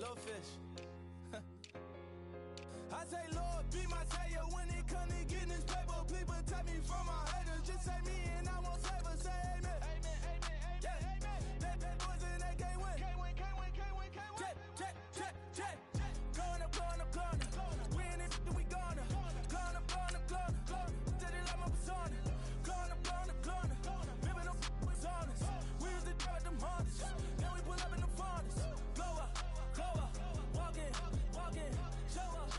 Low fish. I say, Lord, be my savior when it comes to getting this paper. Please protect me from my haters. Just say me and I won't save us. Say amen. Amen, amen, amen, yeah. Amen. That boys in that can't win. Can't win, can't win, can't win, can't win. Check, check, check, check. Going up, going up, going up. We in it, we gonna. Going up, going up, going up. Did it like my persona. Going up, going up, going up. Remember them was honest. We used to drive them hardest. Then we pull up in the farthest. Glow up, walk in, show up,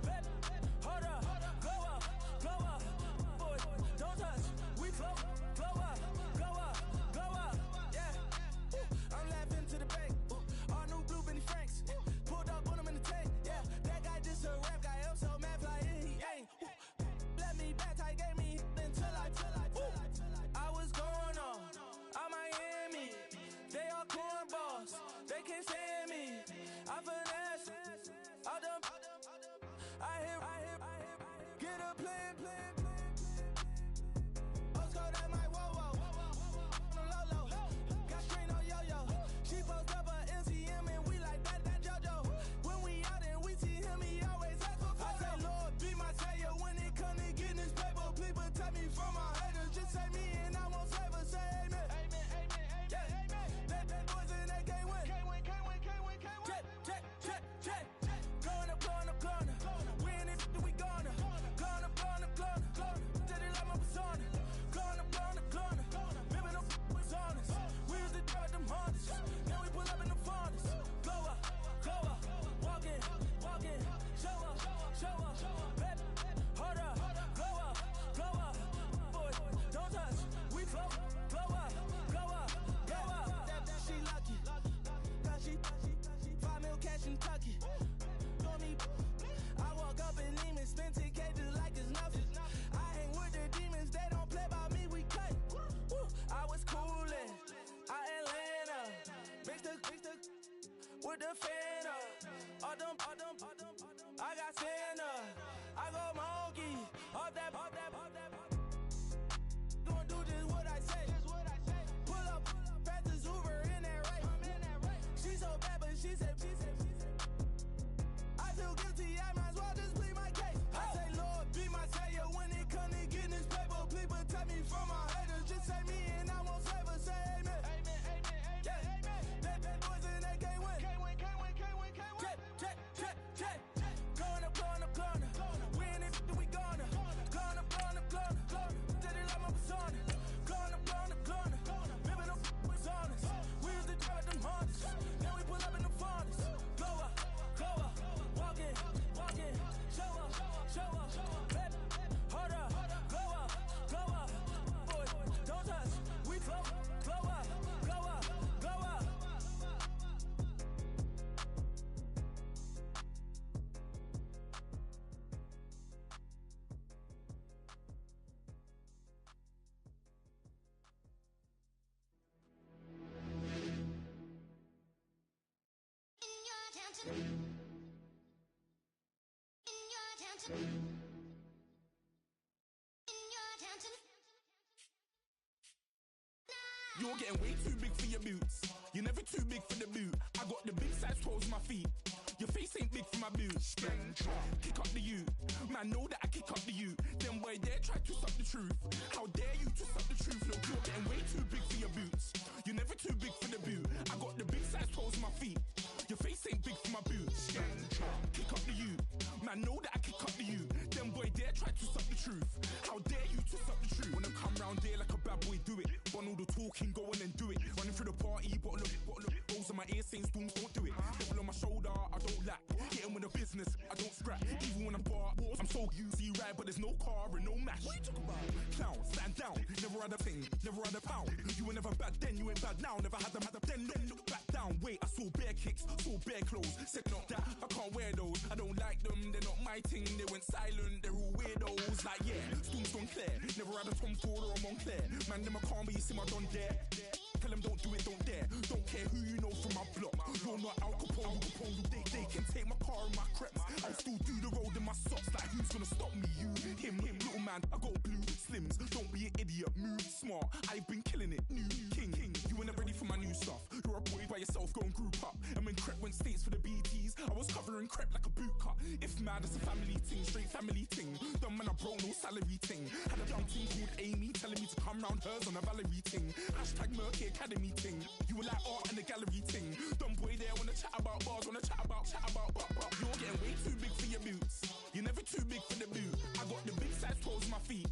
baby, hold up, glow up, boy, don't touch, we flow up, yeah. I'm laughing to the bank, all new blue Benny Franks, pulled up on him in the tank, yeah. That guy just a rap guy, I'm so mad fly, he ain't. Let me back, I gave me until I was going on Miami, they all cornballs, they can't stand me, I finesse, all them, I hear, get a plan. Let's go that my whoa, low, got strain on yo-yo. She post up a MCM and we like that JoJo. When we out and we see him, he always ask for photo. I say, Lord, be my savior when it comes to getting this paper. Please protect me from my haters. Just say me and I won't save us. Say amen. Amen, amen, yeah. Amen. That boys in that can't win. Can't win. Check. Going up. We in it, we gonna. Going up. Did it like my persona. Going up. Remember them was honest. We used to drive them hardest. Then we pull up in the farthest. Glow up, walk in, show up, baby, hold up, glow up, boy, don't touch, we flow, glow up, she lucky, cause she 5 mil cash in Tucky, know me, I walk up in demons, spend 10K just like it's nothing, I hang with the demons, they don't play by me, we cut, I was coolin', out Atlanta, mixed with the Fanta, all them, I got Santa, I go monkey, all that, gonna do just what I say, pull up, fast as Uber in that race, she so bad but she said, I feel guilty, I might as well just plead my case, I say Lord, be my savior when it comes to getting this paper, please protect me from my haters, just say me and I won't save us, say amen, yeah. That boys in that can't win, check, going up, we in it, we gonna, going up, did it like my persona, going up, remember them was honest, we used to drive them hardest, then we pull up in the farthest, glow up, walk in, show up, baby, hold up, glow up, boy, don't touch, we flow, glow up. You're getting way too big for your boots. You're never too big for the boot. I got the big size toes on my feet. Your face ain't big for my boots. Kick up the you. Man, know that I kick up the you. Then boy dare try to stop the truth. How dare you to stop the truth? Look, you're getting way too big for your boots. You're never too big for the boot. I got the big size toes on my feet. Your face ain't big for my boots. Kick up the you. Man, know that I kick up the you. Then boy dare try to stop the truth. How dare you to stop the truth? When I come round there like a bad boy, do it. Want all the talking, go on and do it. Running through the party, bottle of rolls on my ear saying storms, don't do it. Devil on my shoulder, I don't lack. Getting with the business, I don't scrap. Even when I'm bar, I'm so easy ride, but there's no car and no match. What you talking about? Clown, stand down. Never had a thing, never had a pound. You were never bad then, you ain't bad now. Never had them, then look back down. Wait, I saw bare kicks, saw bare clothes. Said not that, I can't wear those. I don't like them, they're not my thing. They went silent, they're all weirdos. Like yeah, storms don't clear. Never had a Tom Ford or a Montclair. Man, them I can't, but you see my don dare. Tell them don't do it, don't dare. Don't care who you know from my block. You're not Al Capone, they can take my car and my creps. I'll still do the road in my socks. Like who's gonna stop me? You, him, little man. I got blue slims. Don't be an idiot, move smart. I've been killing it, new king. You were never ready for my new stuff. You're a boy by yourself, go and group up. And when Crep went state If mad, it's a family ting, straight family ting. Dumb man, I broke no salary ting. Had a young ting called Amy telling me to come round hers on a Valerie ting. Hashtag Murky Academy ting. You were like art and the gallery ting. Dumb boy there wanna chat about bars, wanna chat about. You're getting way too big for your boots. You're never too big for the boot. I got the big size toes on my feet.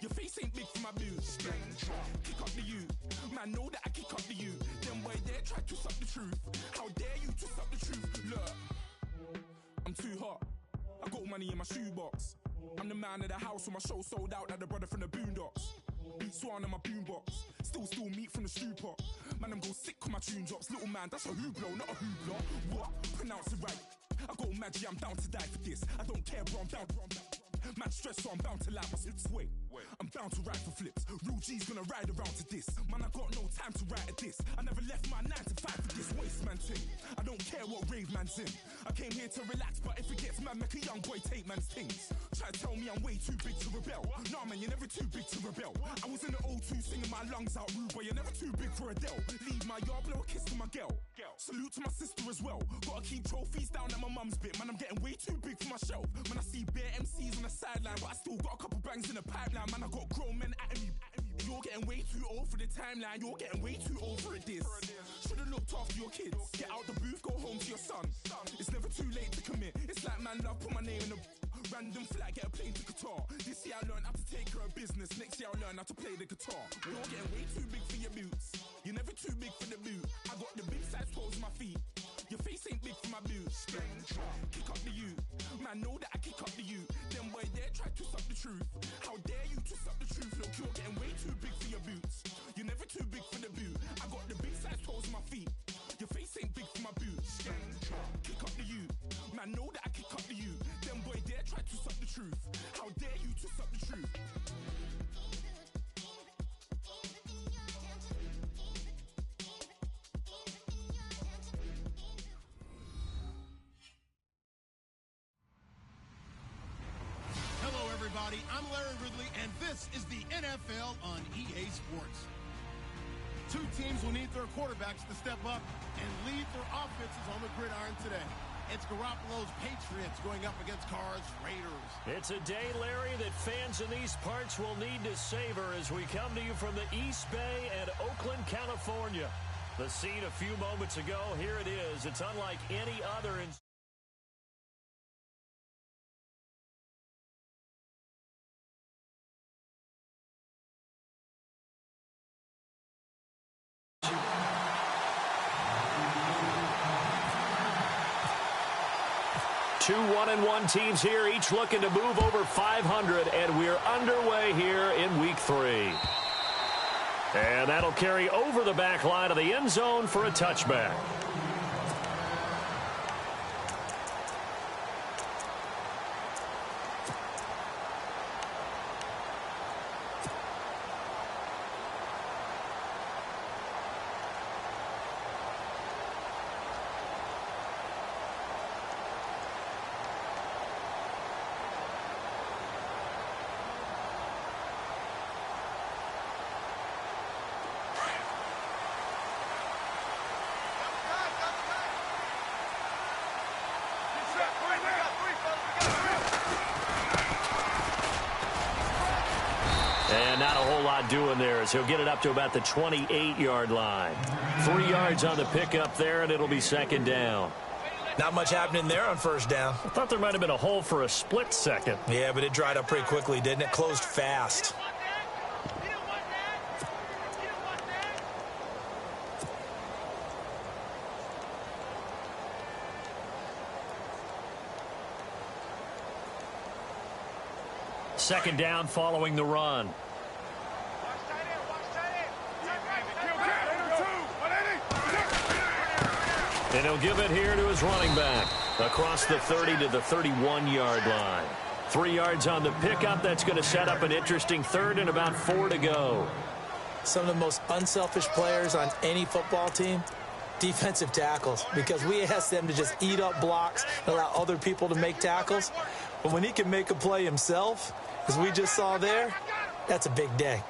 Your face ain't big for my boots. Kick up the you. Man, know that I kick up the you. Them boy there try to suck the truth. How dare you to suck the truth? Look, I'm too hot. I got money in my shoebox. I'm the man of the house when my show sold out like the brother from the Boondocks. Beat Swan in my boombox. Still meat from the stew pot. Man, I'm go sick when my tune drops. Little man, that's a hooplo, not a hoopla. What? Pronounce it right. I got magic, I'm down to die for this. I don't care, bro, I'm down. Man stressed, so I'm bound to lie my slips. Wait, I'm bound to ride for flips. Real G's gonna ride around to this. Man, I got no time to write at this. I never left my 9 to 5 for this waste man thing. I don't care what rave man's in. I came here to relax, but if it gets mad, make a young boy take man's things. Try to tell me I'm way too big to rebel. Nah, man, you're never too big to rebel. I was in the O2 singing my lungs out rude, but you're never too big for Adele. Leave my yard, blow a kiss to my girl. Salute to my sister as well. Gotta keep trophies down at my mum's bit. Man, I'm getting way too big for my shelf. Man, I see bare MCs on the sideline, but I still got a couple bangs in the pipeline. Man, I got grown men at me. You're getting way too old for the timeline. You're getting way too old for this. Should've looked after your kids. Get out the booth, go home to your son. It's never too late to commit. It's like man love, put my name in a random flat, get a plane to Qatar. This year I learned how to take care of business. Next year I'll learn how to play the guitar. You're getting way too big for your boots. You're never too big for the boot. I got the big size toes on my feet. Your face ain't big for my boots. Kick up the you. Man, know that I kick up the you. Them boy there try to suck the truth. How dare you to suck the truth? Look, you're getting way too big for your boots. You're never too big for the boot. I got the big size toes on my feet. Your face ain't big for my boots. Kick up the you. Man, know that I kick up the you. Them boy there try to suck the truth. How dare you to suck the truth? I'm Larry Ridley, and this is the NFL on EA Sports. Two teams will need their quarterbacks to step up and lead their offenses on the gridiron today. It's Garoppolo's Patriots going up against Carr's Raiders. It's a day, Larry, that fans in these parts will need to savor as we come to you from the East Bay and Oakland, California. The scene a few moments ago, here it is. It's unlike any other in... Two 1-1 teams here, each looking to move over 500, and we're underway here in Week 3. And that'll carry over the back line of the end zone for a touchback. And not a whole lot doing there as he'll get it up to about the 28-yard line. 3 yards on the pickup there, and it'll be second down. Not much happening there on first down. I thought there might have been a hole for a split second. Yeah, but it dried up pretty quickly, didn't it? Closed fast. Second down following the run. And he'll give it here to his running back. Across the 30 to the 31-yard line. 3 yards on the pickup. That's going to set up an interesting third and about 4 to go. Some of the most unselfish players on any football team, defensive tackles, because we ask them to just eat up blocks and allow other people to make tackles. But when he can make a play himself, as we just saw there, that's a big day.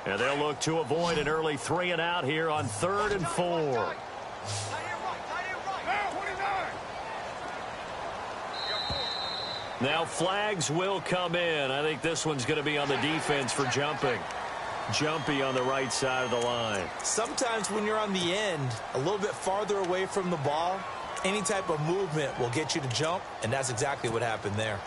And they'll look to avoid an early 3 and out here on 3rd and 4. Now flags will come in. I think this one's going to be on the defense for jumping. Jumpy on the right side of the line. Sometimes when you're on the end, a little bit farther away from the ball, any type of movement will get you to jump, and that's exactly what happened there.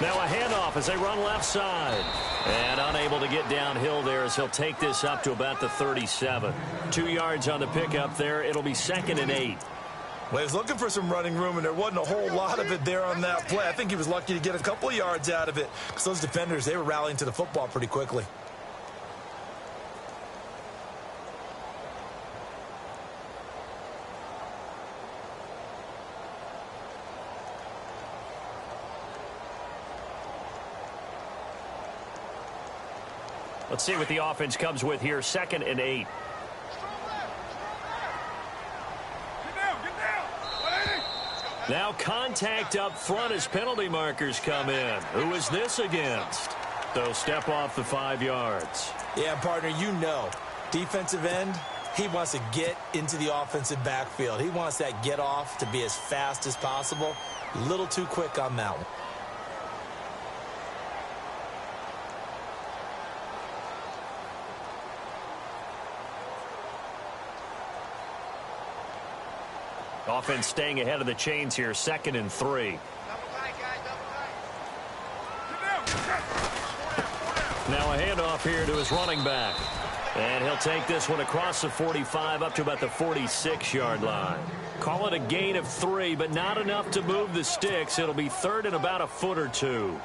Now a handoff as they run left side. And unable to get downhill there as he'll take this up to about the 37. 2 yards on the pickup there. It'll be 2nd and 8. Well, he was looking for some running room, and there wasn't a whole lot of it there on that play. I think he was lucky to get a couple of yards out of it because those defenders, they were rallying to the football pretty quickly. Let's see what the offense comes with here. 2nd and 8. Now contact up front as penalty markers come in. Who is this against? They'll step off the 5 yards. Yeah, partner, you know, defensive end, he wants to get into the offensive backfield. He wants that get off to be as fast as possible. A little too quick on that one. Offense staying ahead of the chains here. 2nd and 3. Now a handoff here to his running back. And he'll take this one across the 45 up to about the 46-yard line. Call it a gain of 3, but not enough to move the sticks. It'll be 3rd and about a foot or 2.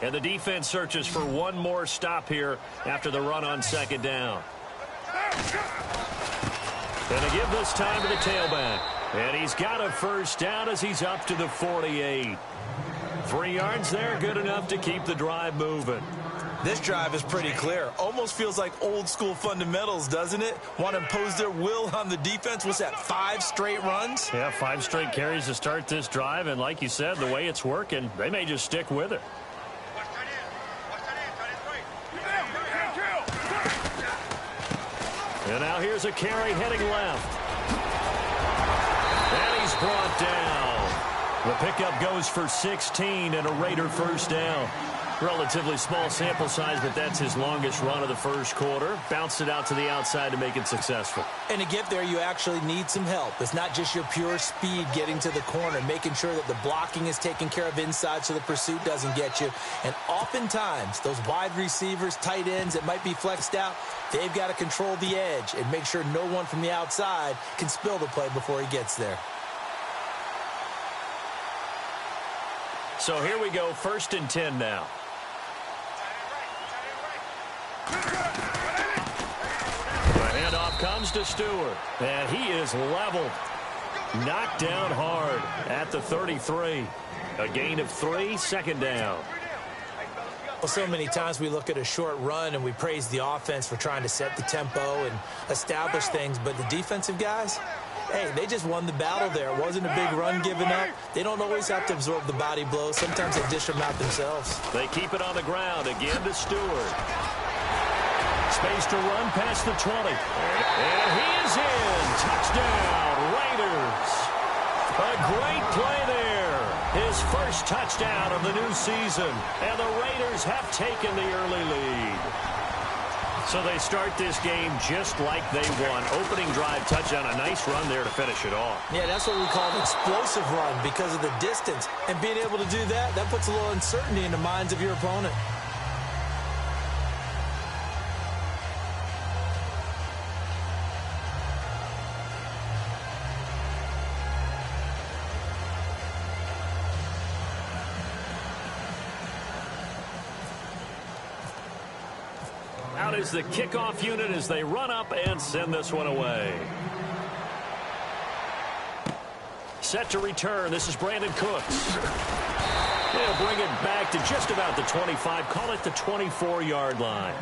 And the defense searches for one more stop here after the run on 2nd down. And to give this time to the tailback. And he's got a 1st down as he's up to the 48. 3 yards there, good enough to keep the drive moving. This drive is pretty clear. Almost feels like old school fundamentals, doesn't it? Want to impose their will on the defense. What's that, 5 straight runs? Yeah, 5 straight carries to start this drive. And like you said, the way it's working, they may just stick with it. And now here's a carry heading left. And he's brought down. The pickup goes for 16 and a Raider 1st down. Relatively small sample size, but that's his longest run of the 1st quarter. Bounced it out to the outside to make it successful. And to get there, you actually need some help. It's not just your pure speed getting to the corner, making sure that the blocking is taken care of inside so the pursuit doesn't get you. And oftentimes, those wide receivers, tight ends that might be flexed out, they've got to control the edge and make sure no one from the outside can spill the play before he gets there. So here we go, 1st and 10 now. The handoff comes to Stewart, and he is leveled. Knocked down hard at the 33. A gain of 3, 2nd down. Well, so many times we look at a short run and we praise the offense for trying to set the tempo and establish things, but the defensive guys, hey, they just won the battle there. It wasn't a big run given up. They don't always have to absorb the body blows. Sometimes they dish them out themselves. They keep it on the ground. Again to Stewart. Space to run past the 20. And he is in. Touchdown, Raiders. A great play there. His 1st touchdown of the new season. And the Raiders have taken the early lead. So they start this game just like they won. Opening drive touchdown, a nice run there to finish it off. Yeah, that's what we call an explosive run because of the distance. And being able to do that, that puts a little uncertainty in the minds of your opponent. Out is the kickoff unit as they run up and send this one away. Set to return. This is Brandon Cooks. They'll bring it back to just about the 25. Call it the 24-yard line.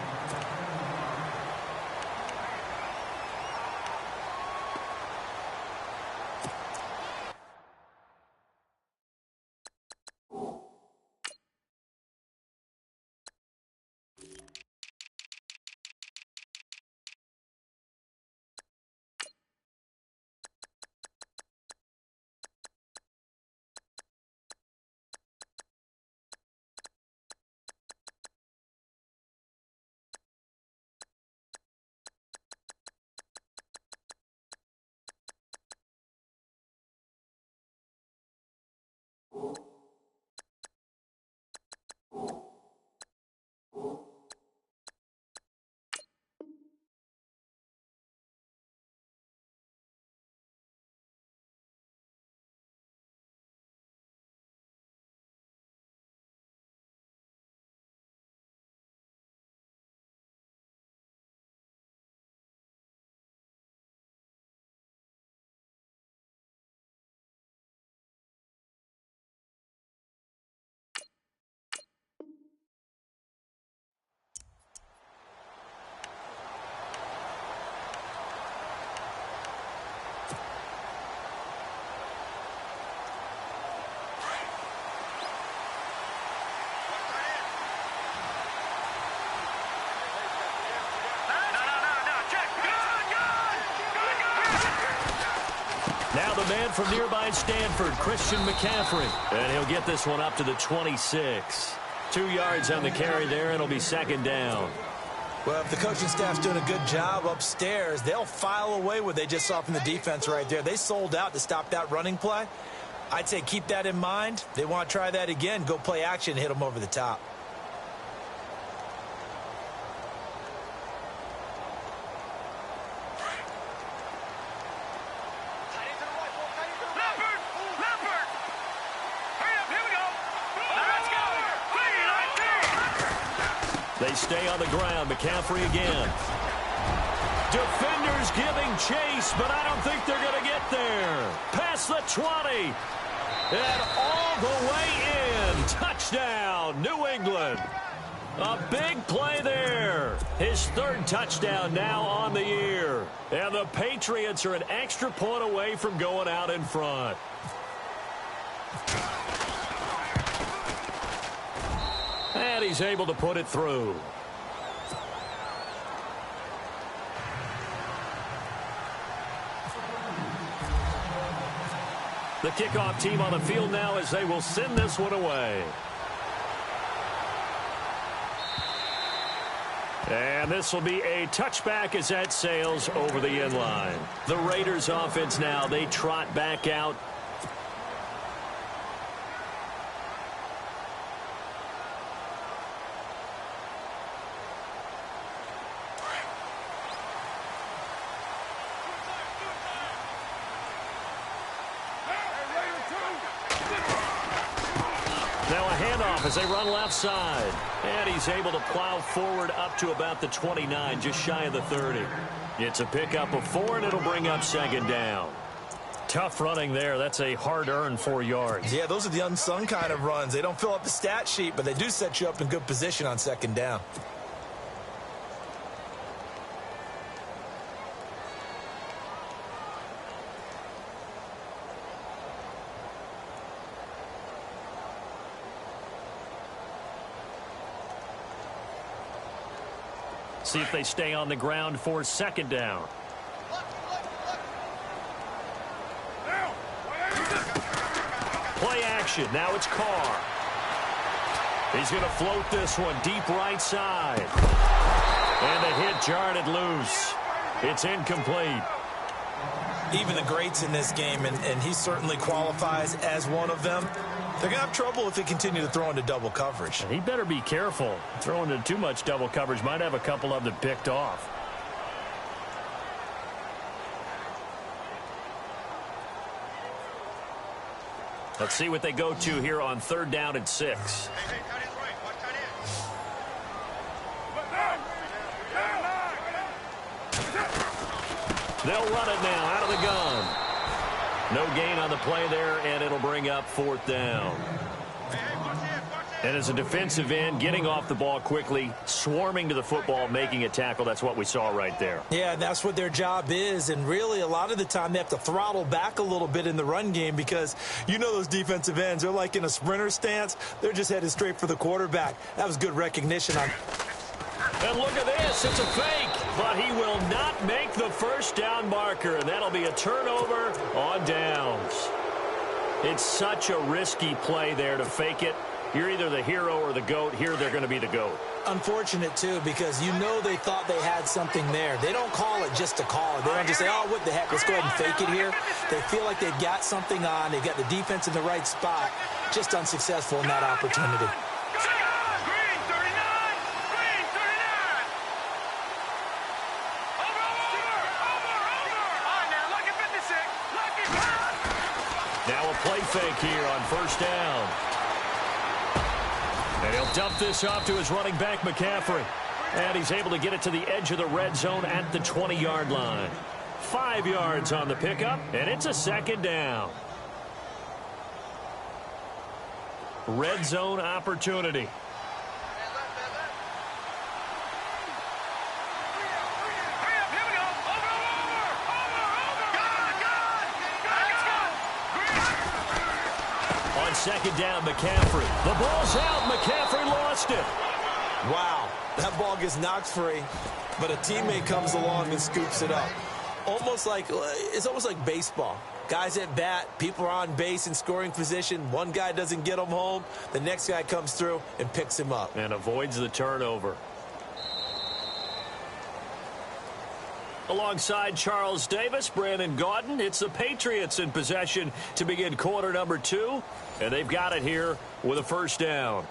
Now the man from nearby Stanford, Christian McCaffrey. And he'll get this one up to the 26. 2 yards on the carry there, and it'll be second down. Well, if the coaching staff's doing a good job upstairs, they'll file away what they just saw from the defense right there. They sold out to stop that running play. I'd say keep that in mind. They want to try that again, go play action, hit them over the top. They stay on the ground. McCaffrey again. Defenders giving chase, but I don't think they're going to get there. Past the 20. And all the way in. Touchdown, New England. A big play there. His third touchdown now on the year. And the Patriots are an extra point away from going out in front. And he's able to put it through. The kickoff team on the field now as they will send this one away. And this will be a touchback as that sails over the end line. The Raiders offense now, they trot back out. Now a handoff as they run left side. And he's able to plow forward up to about the 29, just shy of the 30. It's a pickup of 4, and it'll bring up second down. Tough running there. That's a hard-earned 4 yards. Yeah, those are the unsung kind of runs. They don't fill up the stat sheet, but they do set you up in good position on second down. See if they stay on the ground for second down. Play action. Now it's Carr. He's going to float this one deep right side. And the hit jarred it loose. It's incomplete. Even the greats in this game, and he certainly qualifies as one of them, they're going to have trouble if they continue to throw into double coverage. He better be careful. Throwing into too much double coverage might have a couple of them picked off. Let's see what they go to here on 3rd down and 6. They'll run it now out of the gun. No gain on the play there, and it'll bring up 4th down. And as a defensive end, getting off the ball quickly, swarming to the football, making a tackle, that's what we saw right there. Yeah, that's what their job is. And really, a lot of the time, they have to throttle back a little bit in the run game because you know those defensive ends, they're like in a sprinter stance. They're just headed straight for the quarterback. That was good recognition on. And look at this. It's a fake, but he will not make the first down marker, and that'll be a turnover on downs. It's such a risky play there to fake it. You're either the hero or the GOAT. Here, they're going to be the GOAT. Unfortunate, too, because you know they thought they had something there. They don't call it just to call it. They don't just say, oh, what the heck, let's go ahead and fake it here. They feel like they've got something on. They've got the defense in the right spot. Just unsuccessful in that opportunity. Now a play fake here on 1st down. And he'll dump this off to his running back, McCaffrey. And he's able to get it to the edge of the red zone at the 20-yard line. 5 yards on the pickup, and it's a 2nd down. Red zone opportunity. On 2nd down, McCaffrey. The ball's out. McCaffrey lost it. Wow, that ball gets knocked free, but a teammate comes along and scoops it up. It's almost like baseball. Guys at bat, people are on base in scoring position. One guy doesn't get him home. The next guy comes through and picks him up. And avoids the turnover. Alongside Charles Davis, Brandon Gaudin, it's the Patriots in possession to begin quarter number 2. And they've got it here with a 1st down.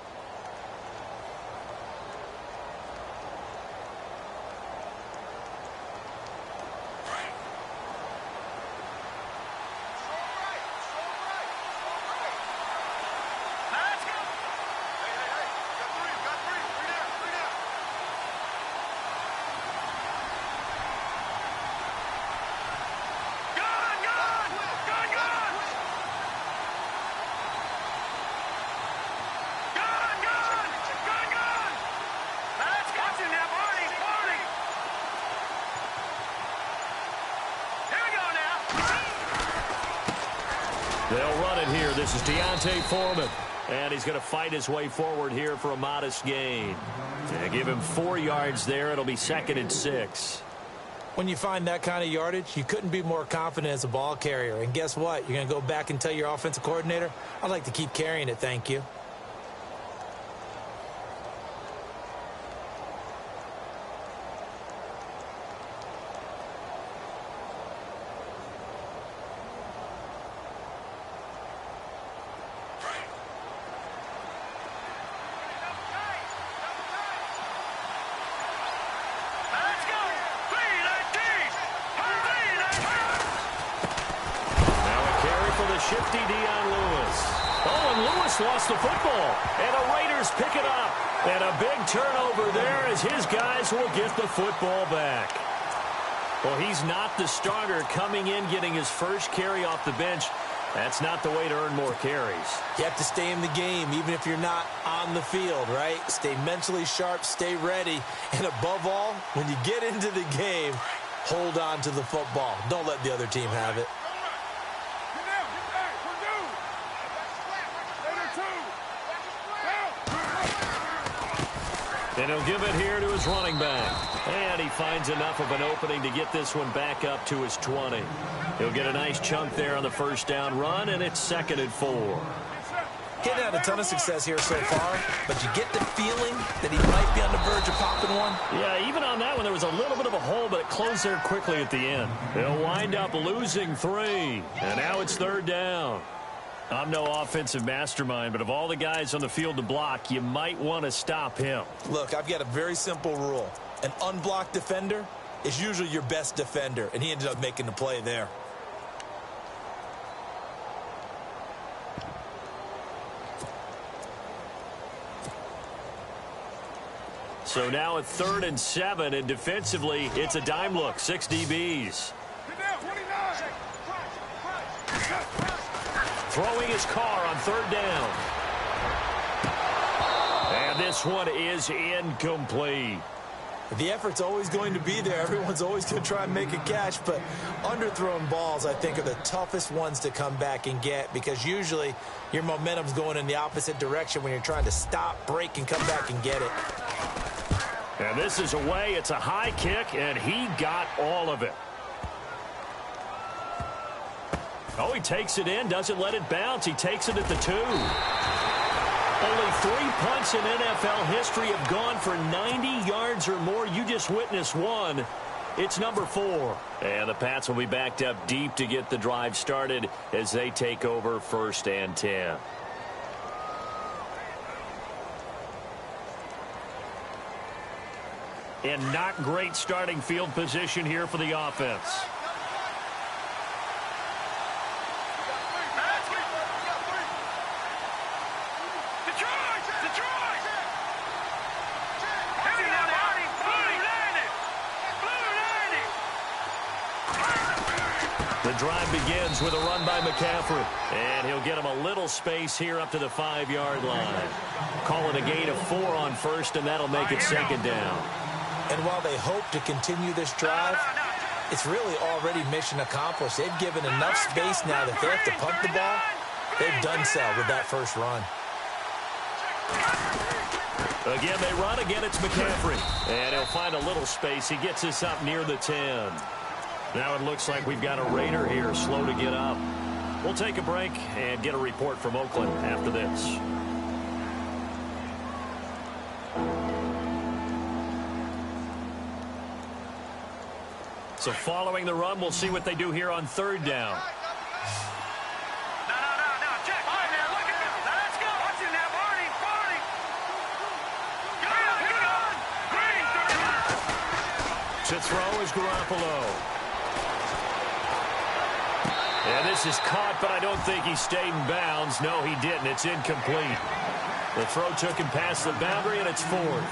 They'll run it here. This is Deontay Foreman. And he's going to fight his way forward here for a modest gain. And give him 4 yards there. It'll be 2nd and 6. When you find that kind of yardage, you couldn't be more confident as a ball carrier. And guess what? You're going to go back and tell your offensive coordinator, I'd like to keep carrying it, thank you. Shifty Dion Lewis. Oh, and Lewis lost the football. And the Raiders pick it up. And a big turnover there as his guys will get the football back. Well, he's not the starter coming in, getting his first carry off the bench. That's not the way to earn more carries. You have to stay in the game, even if you're not on the field, right? Stay mentally sharp, stay ready. And above all, when you get into the game, hold on to the football. Don't let the other team have it. And he'll give it here to his running back. And he finds enough of an opening to get this one back up to his 20. He'll get a nice chunk there on the 1st down run, and it's 2nd and 4. He hadn't had a ton of success here so far, but you get the feeling that he might be on the verge of popping one. Yeah, even on that one, there was a little bit of a hole, but it closed there quickly at the end. They'll wind up losing 3, and now it's 3rd down. I'm no offensive mastermind, but of all the guys on the field to block, you might want to stop him. Look, I've got a very simple rule. An unblocked defender is usually your best defender, and he ended up making the play there. So now at 3rd and 7, and defensively, it's a dime look, 6 DBs. throwing his car on third down. And this one is incomplete. The effort's always going to be there. Everyone's always going to try and make a catch, but underthrown balls, I think, are the toughest ones to come back and get because usually your momentum's going in the opposite direction when you're trying to stop, break, and come back and get it. And this is away. It's a high kick, and he got all of it. Oh, he takes it in, doesn't let it bounce. He takes it at the 2. Only 3 punts in NFL history have gone for 90 yards or more. You just witnessed one. It's number 4. And the Pats will be backed up deep to get the drive started as they take over 1st and 10. And not great starting field position here for the offense. The drive begins with a run by McCaffrey. And he'll get him a little space here up to the 5-yard line. Call it a gain of 4 on 1st, and that'll make it 2nd down. And while they hope to continue this drive, it's really already mission accomplished. They've given enough space now that they have to pump the ball. They've done so with that first run. Again, they run. Again, it's McCaffrey. And he'll find a little space. He gets us up near the 10. Now it looks like we've got a Raider here, slow to get up. We'll take a break and get a report from Oakland after this. So following the run, we'll see what they do here on 3rd down. To throw is Garoppolo. And this is caught, but I don't think he stayed in bounds. No, he didn't. It's incomplete. The throw took him past the boundary, and it's 4th.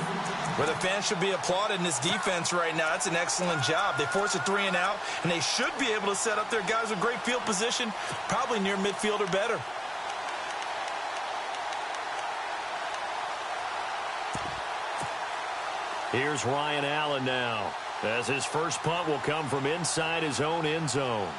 Well, the fans should be applauding this defense right now. It's an excellent job. They force a 3 and out, and they should be able to set up their guys with great field position, probably near midfield or better. Here's Ryan Allen now, as his first punt will come from inside his own end zone.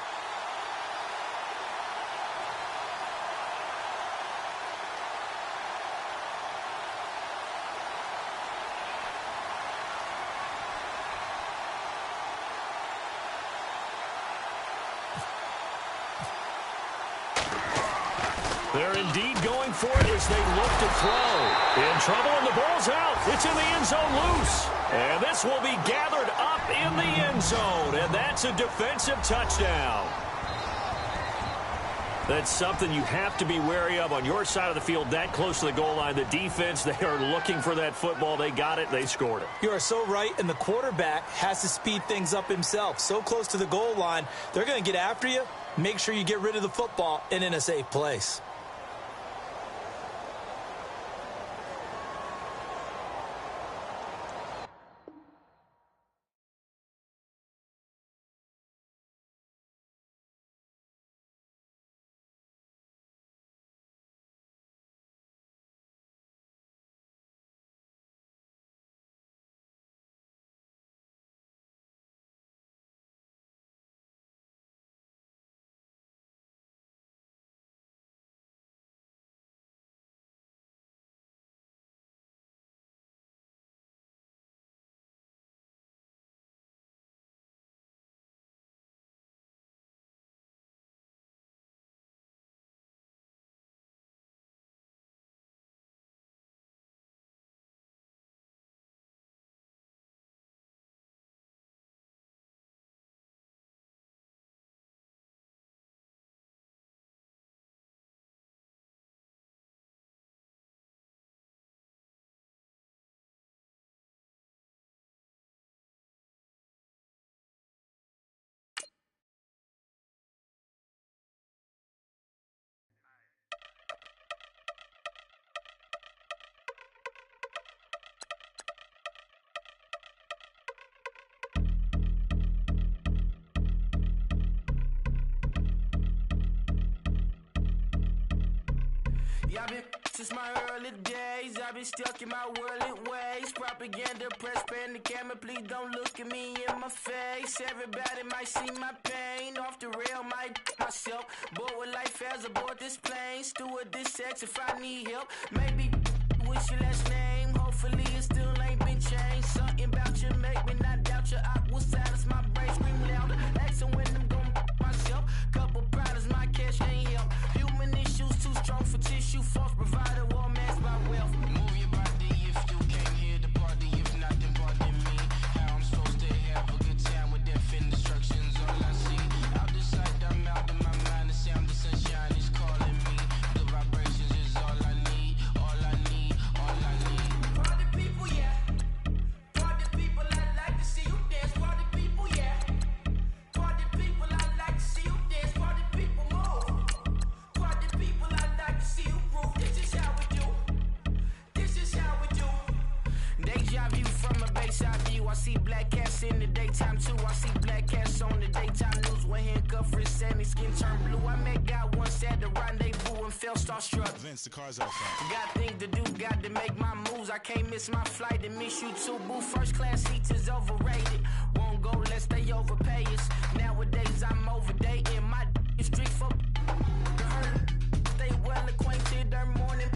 They're indeed going for it as they look to throw. In trouble, and the ball's out. It's in the end zone loose. And this will be gathered up in the end zone. And that's a defensive touchdown. That's something you have to be wary of on your side of the field, that close to the goal line. The defense, they are looking for that football. They got it. They scored it. You are so right, and the quarterback has to speed things up himself. So close to the goal line, they're going to get after you. Make sure you get rid of the football and in a safe place. Yeah, I've been since my early days. I've been stuck in my worldly ways. Propaganda, press, pan the camera. Please don't look at me in my face. Everybody might see my pain. Off the rail, might myself. Bored with life as aboard this plane. Steward this sex if I need help. Maybe what's your last name? Hopefully it still ain't been changed. Something about you make me not doubt you. I will silence my brain, scream louder. Asking when I'm gon' myself. Couple problems, my cash ain't help. Human issues too strong for tissue. False provider, war mask by wealth. Move your body if you came here to party. If not, then pardon me. How I'm supposed to have a good time with death and destruction's all I see. Out the sight, I'm out of my mind. The sound, the sunshine is calling me. The vibrations is all I need. All I need, all I need. Party people, yeah. Party people, I'd like to see you dance. Party people, yeah. Party people, I'd like to see you dance. Party people, move. Party people, I'd like to see you groove. This is how we do. This is how we do. Deja view from a bayside view. I see black cats in the daytime too. I see black cats on the daytime news. When handcuffed, wrist and his skin turned blue. I met God once at the rendezvous and felt starstruck. Vince, the car's out front. Got things to do, got to make my moves. I can't miss my flight and miss you too, boo. First class seats is overrated. Won't go lest they overpay us. Nowadays I'm overdating. My street for stay well acquainted. Their morning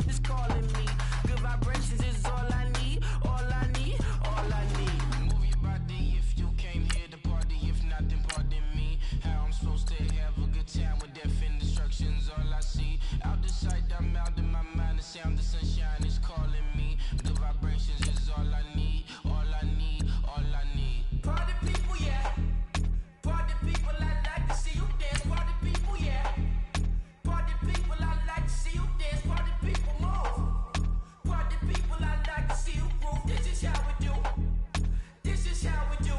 is calling me. Good vibrations is all I need. All I need, all I need. Move your body if you came here to party. If not, then pardon me. How I'm supposed to have a good time with death and destruction's all I see. Out the sight, I'm out of my mind. The sound, the sunshine is calling me. The vibrations is all I need. All I need, all I need. Party people, yeah. Party people, I'd like to see you dance. Party people, yeah. Party people, I'd like to see you dance. Party people, move. Party people, I'd like to see you groove. This is how we do. This is how we do.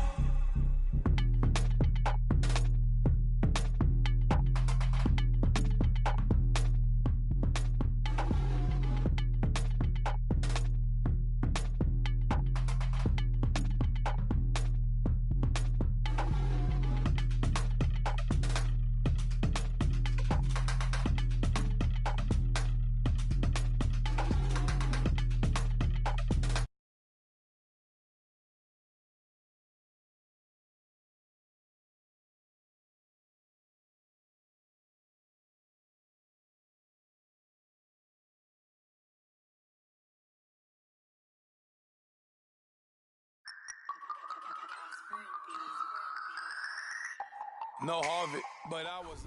No Harvard, but I was.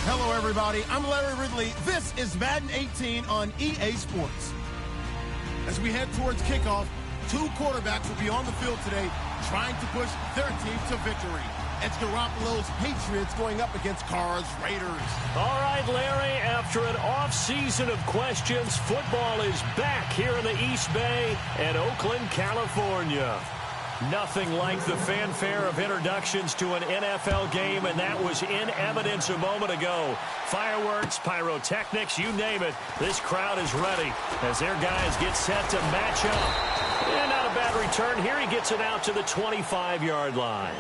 Hello, everybody. I'm Larry Ridley. This is Madden 18 on EA Sports. As we head towards kickoff, two quarterbacks will be on the field today trying to push their team to victory. It's Garoppolo's Patriots going up against Carr's Raiders. All right, Larry, after an off-season of questions, football is back here in the East Bay and Oakland, California. Nothing like the fanfare of introductions to an NFL game, and that was in evidence a moment ago. Fireworks, pyrotechnics, you name it. This crowd is ready as their guys get set to match up. And not a bad return here. He gets it out to the 25-yard line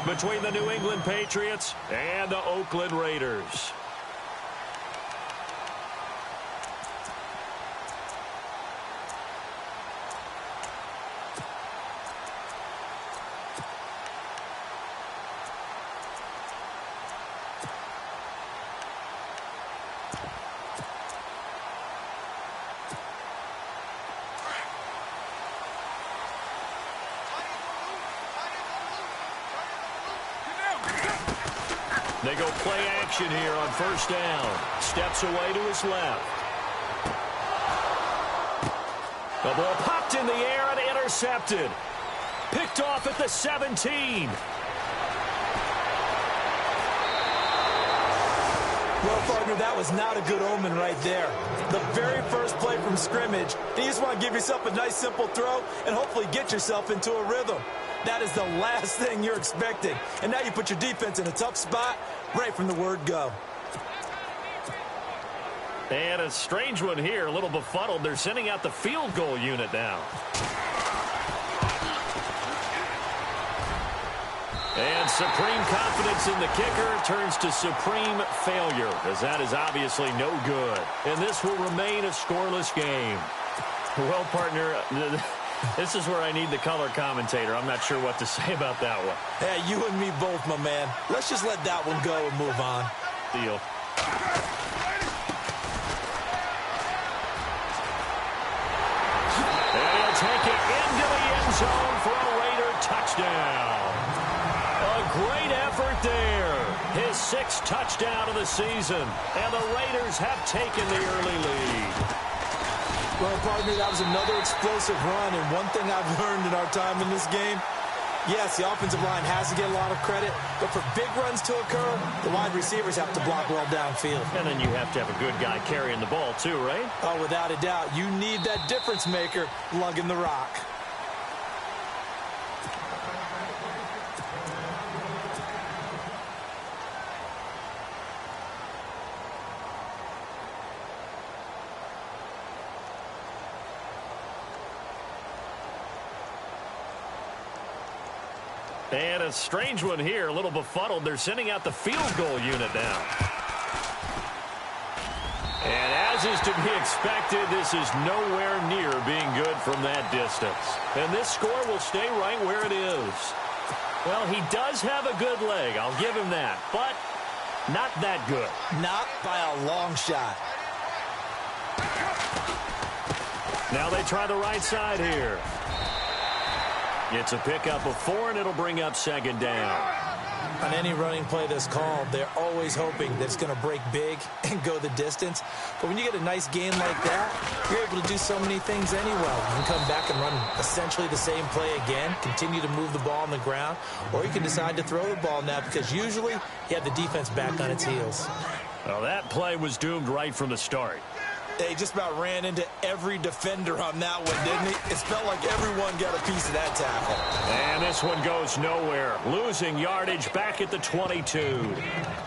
between the New England Patriots and the Oakland Raiders. They go play action here on first down. Steps away to his left. The ball popped in the air and intercepted. Picked off at the 17. Well, partner, that was not a good omen right there. The very first play from scrimmage, you just want to give yourself a nice, simple throw and hopefully get yourself into a rhythm. That is the last thing you're expecting. And now you put your defense in a tough spot right from the word go. And a strange one here, a little befuddled. They're sending out the field goal unit now. And supreme confidence in the kicker turns to supreme failure, as that is obviously no good. And this will remain a scoreless game. Well, partner, this is where I need the color commentator. I'm not sure what to say about that one. Yeah, you and me both, my man. Let's just let that one go and move on. Deal. And he'll take it into the end zone for a Raider touchdown. A great effort there. His 6th touchdown of the season. And the Raiders have taken the early lead. Well, partner, that was another explosive run. And one thing I've learned in our time in this game, yes, the offensive line has to get a lot of credit. But for big runs to occur, the wide receivers have to block well downfield. And then you have to have a good guy carrying the ball too, right? Oh, without a doubt. You need that difference maker lugging the rock. And a strange one here, a little befuddled. They're sending out the field goal unit now. And as is to be expected, this is nowhere near being good from that distance. And this score will stay right where it is. Well, he does have a good leg, I'll give him that, but not that good. Not by a long shot. Now they try the right side here. It's a pickup of 4, and it'll bring up 2nd down. On any running play that's called, they're always hoping that it's going to break big and go the distance. But when you get a nice game like that, you're able to do so many things anyway. You can come back and run essentially the same play again, continue to move the ball on the ground, or you can decide to throw the ball now because usually you have the defense back on its heels. Well, that play was doomed right from the start. They just about ran into every defender on that one, didn't he? It felt like everyone got a piece of that tackle. And this one goes nowhere. Losing yardage back at the 22.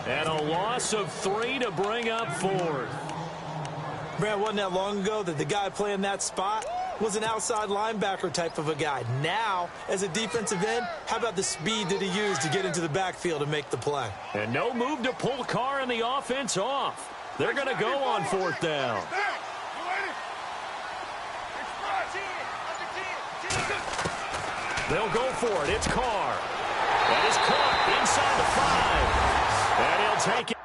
And a loss of 3 to bring up 4th. Man, wasn't that long ago that the guy playing that spot was an outside linebacker type of a guy. Now, as a defensive end, how about the speed that he used to get into the backfield and make the play? And no move to pull Carr and the offense off. They're going to go on 4th down. They'll go for it. It's Carr. That is caught inside the 5. And he'll take it.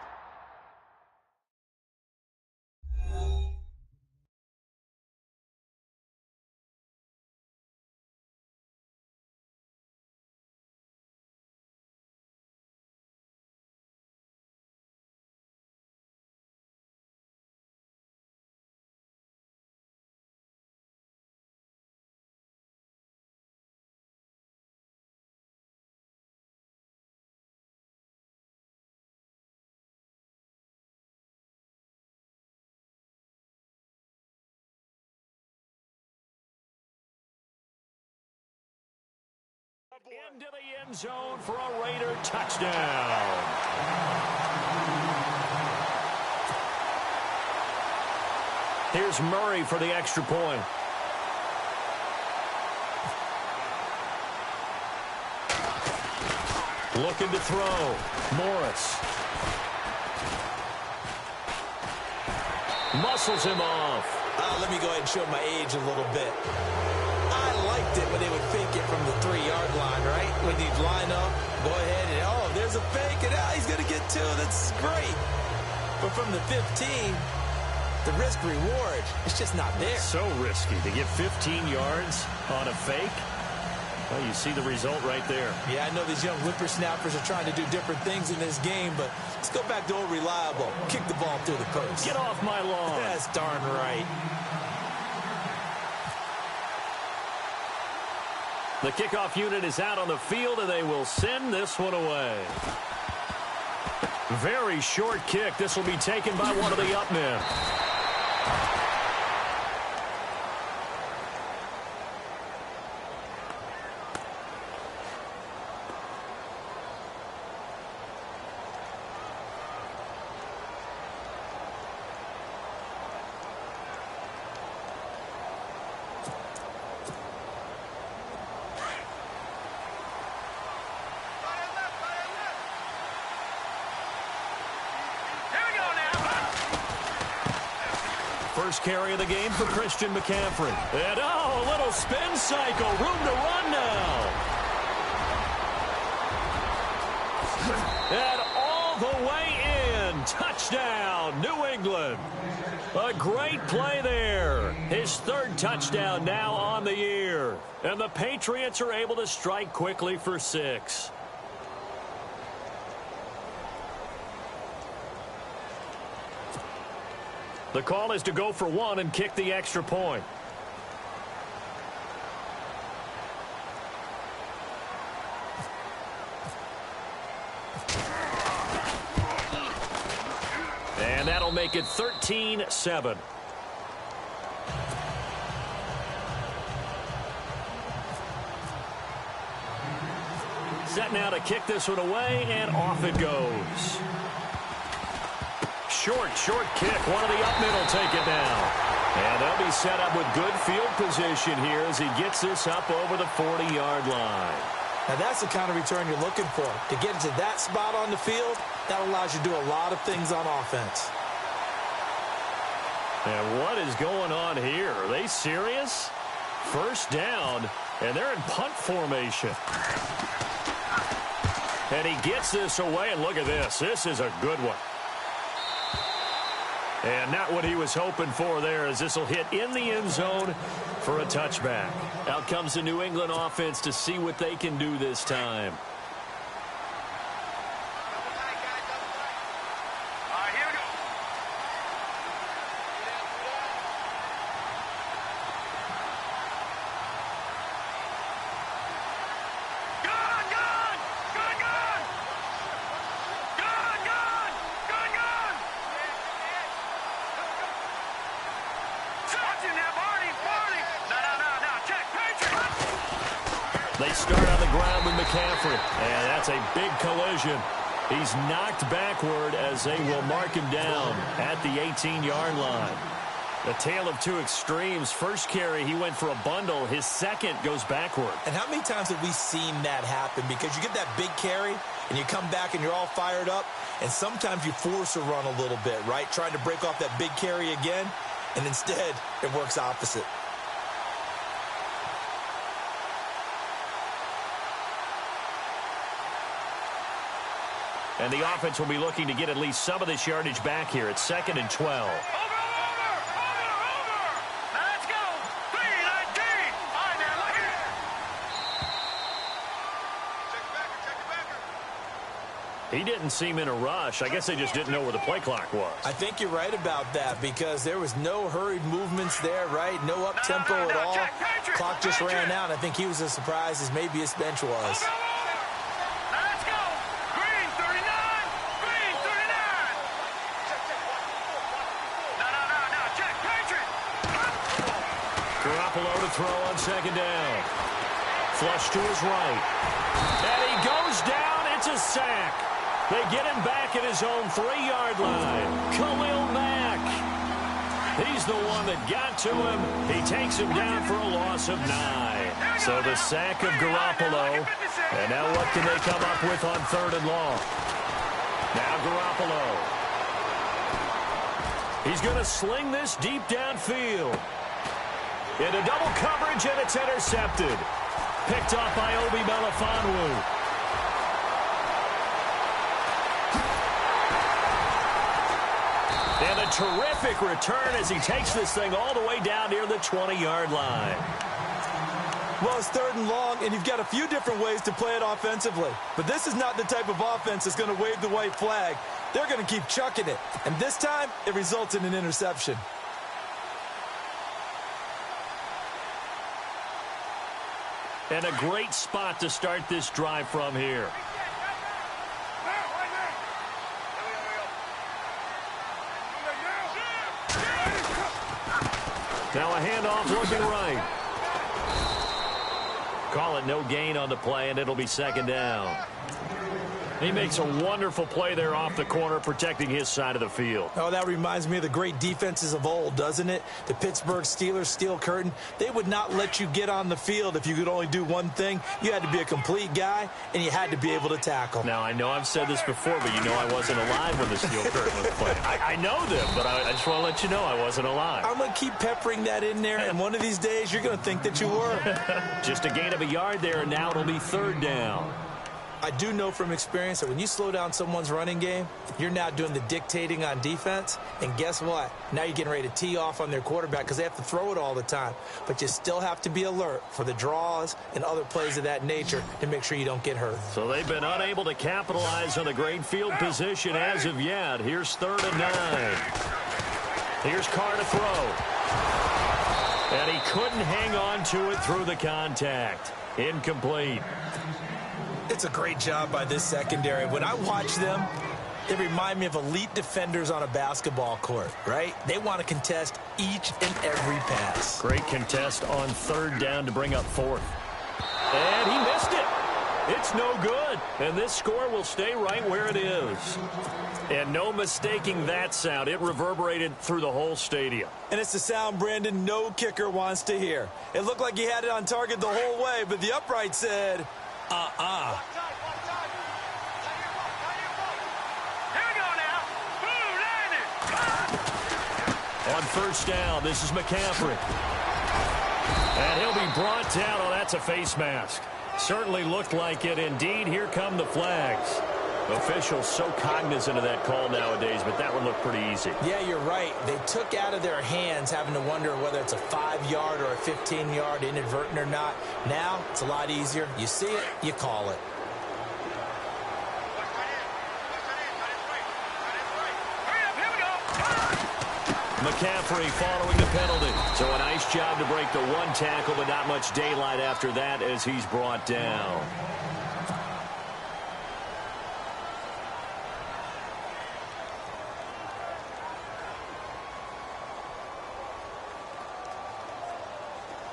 Into the end zone for a Raider touchdown. Here's Murray for the extra point. Looking to throw. Morris. Muscles him off. Let me go ahead and show my age a little bit. I liked it when they would fake it from the 3-yard line, right? When you'd line up, go ahead and, oh, there's a fake, and he's going to get 2. That's great. But from the 15, the risk-reward, it's just not there. So risky to get 15 yards on a fake. Well, you see the result right there. Yeah, I know these young whippersnappers are trying to do different things in this game, but let's go back to old reliable. Kick the ball through the post. Get off my lawn. That's darn right. The kickoff unit is out on the field, and they will send this one away. Very short kick. This will be taken by one of the up men. first carry of the game for Christian McCaffrey. And, a little spin cycle. Room to run now. And all the way in. Touchdown, New England. A great play there. His third touchdown now on the year. And the Patriots are able to strike quickly for 6. The call is to go for 1 and kick the extra point. And that'll make it 13-7. Set now to kick this one away, and off it goes. Short kick. One of the up middle take it now. And they'll be set up with good field position here as he gets this up over the 40-yard line. Now that's the kind of return you're looking for. To get into that spot on the field, that allows you to do a lot of things on offense. And what is going on here? Are they serious? First down, and they're in punt formation. And he gets this away, and look at this. This is a good one. And not what he was hoping for there, as this will hit in the end zone for a touchback. Out comes the New England offense to see what they can do this time. They start on the ground with McCaffrey, and that's a big collision. He's knocked backward as they will mark him down at the 18-yard line. The tale of two extremes. First carry, he went for a bundle. His second goes backward. And how many times have we seen that happen? Because you get that big carry, and you come back, and you're all fired up, and sometimes you force a run a little bit, right? Trying to break off that big carry again, and instead it works opposite. And the offense will be looking to get at least some of this yardage back here. It's 2nd and 12. Over. Now let's go. 3-19. All right, man, look here. Check it back. He didn't seem in a rush. I guess they just didn't know where the play clock was. I think you're right about that because there was no hurried movements there, right? No up-tempo at all. Clock just ran out. I think he was as surprised as maybe his bench was. To throw on 2nd down. Flush to his right. And he goes down. It's a sack. They get him back at his own 3-yard line. Khalil Mack. He's the one that got to him. He takes him down for a loss of 9. So the sack of Garoppolo. And now what can they come up with on 3rd and long? Now Garoppolo. He's going to sling this deep downfield. Into double coverage, and it's intercepted. Picked off by Obi Melifonwu. And a terrific return as he takes this thing all the way down near the 20-yard line. Well, it's 3rd and long, and you've got a few different ways to play it offensively. But this is not the type of offense that's going to wave the white flag. They're going to keep chucking it. And this time, it results in an interception. And a great spot to start this drive from here. Now a handoff looking right. Call it no gain on the play, and it'll be 2nd down. He makes a wonderful play there off the corner, protecting his side of the field. Oh, that reminds me of the great defenses of old, doesn't it? The Pittsburgh Steelers steel curtain. They would not let you get on the field if you could only do one thing. You had to be a complete guy, and you had to be able to tackle. Now, I know I've said this before, but you know I wasn't alive when the steel curtain was playing. I know them, but I just want to let you know I wasn't alive. I'm going to keep peppering that in there, and one of these days you're going to think that you were. Just a gain of a yard there, and now it'll be third down. I do know from experience that when you slow down someone's running game, you're now doing the dictating on defense. And guess what? Now you're getting ready to tee off on their quarterback because they have to throw it all the time. But you still have to be alert for the draws and other plays of that nature to make sure you don't get hurt. So they've been unable to capitalize on the great field position as of yet. Here's 3rd and 9. Here's Carr to throw. And he couldn't hang on to it through the contact. Incomplete. It's a great job by this secondary. When I watch them, they remind me of elite defenders on a basketball court, right? They want to contest each and every pass. Great contest on 3rd down to bring up 4th. And he missed it. It's no good. And this score will stay right where it is. And no mistaking that sound. It reverberated through the whole stadium. And it's the sound, Brandon, no kicker wants to hear. It looked like he had it on target the whole way, but the upright said, Here we go now. Blue landed. On 1st down, this is McCaffrey. And he'll be brought down. Oh, that's a face mask. Certainly looked like it. Indeed, here come the flags. Officials so cognizant of that call nowadays, but that one looked pretty easy. Yeah, you're right. They took out of their hands having to wonder whether it's a 5-yard or a 15-yard inadvertent or not. Now, it's a lot easier. You see it, you call it. McCaffrey following the penalty. So a nice job to break the one tackle, but not much daylight after that as he's brought down.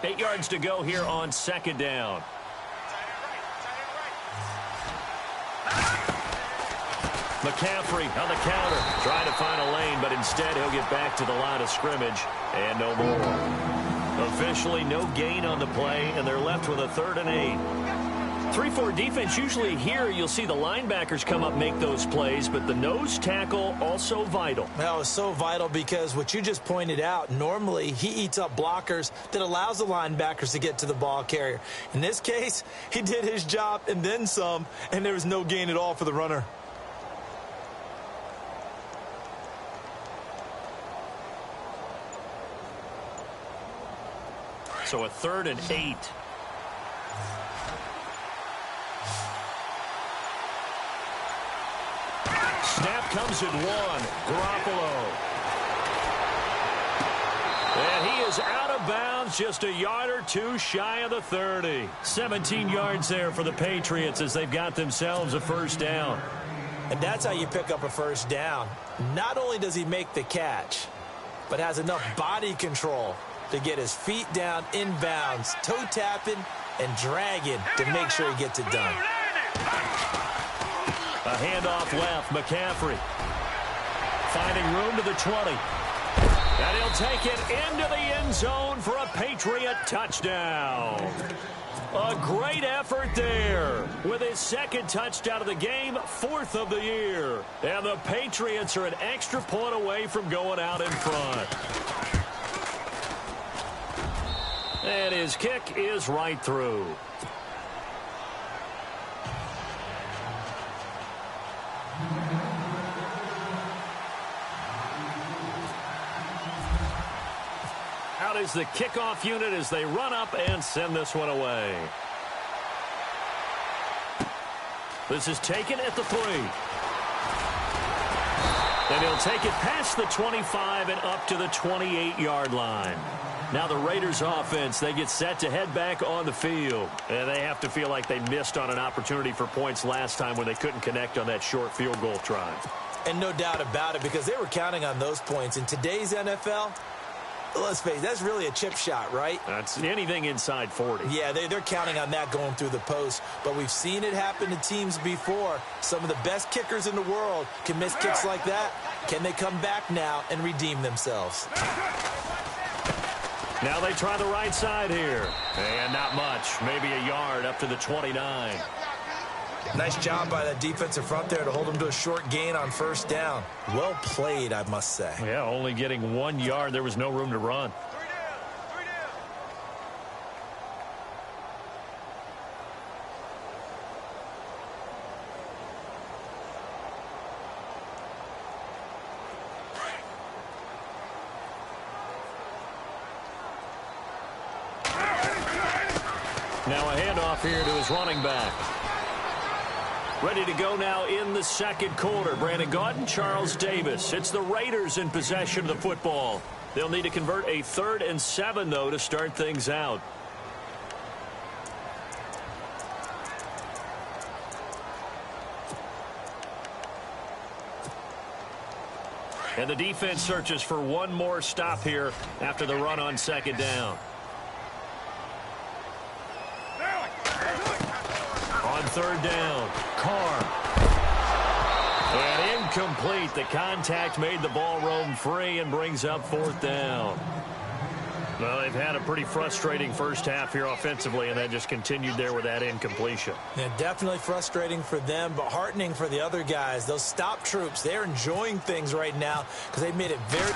Eight yards to go here on 2nd down. McCaffrey on the counter, trying to find a lane, but instead he'll get back to the line of scrimmage, and no more. Officially no gain on the play, and they're left with a 3rd and 8. 3-4 defense, usually here you'll see the linebackers come up, make those plays, but the nose tackle also vital. Well, it's so vital because what you just pointed out, normally he eats up blockers that allows the linebackers to get to the ball carrier. In this case, he did his job and then some, and there was no gain at all for the runner. So a 3rd and 8. Snap comes at 1. Garoppolo. And he is out of bounds, just a yard or two shy of the 30. 17 yards there for the Patriots as they've got themselves a 1st down. And that's how you pick up a 1st down. Not only does he make the catch, but has enough body control to get his feet down inbounds, toe tapping and dragging to make sure he gets it done. A handoff left, McCaffrey. Finding room to the 20. And he'll take it into the end zone for a Patriot touchdown. A great effort there with his 2nd touchdown of the game, 4th of the year. And the Patriots are an extra point away from going out in front. And his kick is right through. Out is the kickoff unit as they run up and send this one away. This is taken at the 3. And he'll take it past the 25 and up to the 28-yard line. Now the Raiders offense, they get set to head back on the field. And they have to feel like they missed on an opportunity for points last time when they couldn't connect on that short field goal try. And no doubt about it, because they were counting on those points. In today's NFL, let's face it, that's really a chip shot, right? That's anything inside 40. Yeah, they're counting on that going through the post. But we've seen it happen to teams before. Some of the best kickers in the world can miss kicks like that. Can they come back now and redeem themselves? Now they try the right side here. And not much. Maybe a yard up to the 29. Nice job by that defensive front there to hold them to a short gain on first down. Well played, I must say. Yeah, only getting 1 yard. There was no room to run. Now a handoff here to his running back. Ready to go now in the second quarter. Brandon Gaudin, Charles Davis. It's the Raiders in possession of the football. They'll need to convert a 3rd and 7, though, to start things out. And the defense searches for one more stop here after the run on second down. On third down, Carr. And incomplete. The contact made the ball roam free and brings up 4th down. Well, they've had a pretty frustrating first half here offensively, and that just continued there with that incompletion. Yeah, definitely frustrating for them, but heartening for the other guys. Those stop troops, they're enjoying things right now because they made it very...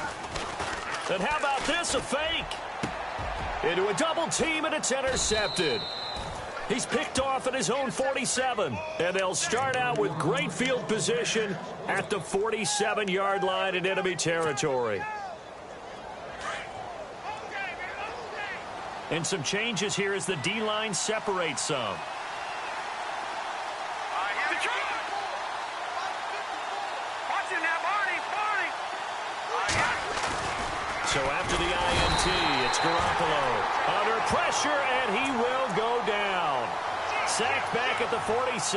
And how about this, a fake? Into a double team, and it's intercepted. He's picked off at his own 47, and they'll start out with great field position at the 47-yard line in enemy territory. And some changes here as the D-line separates some. So after the INT, it's Garoppolo under pressure, and he will go down. Sacked back at the 46.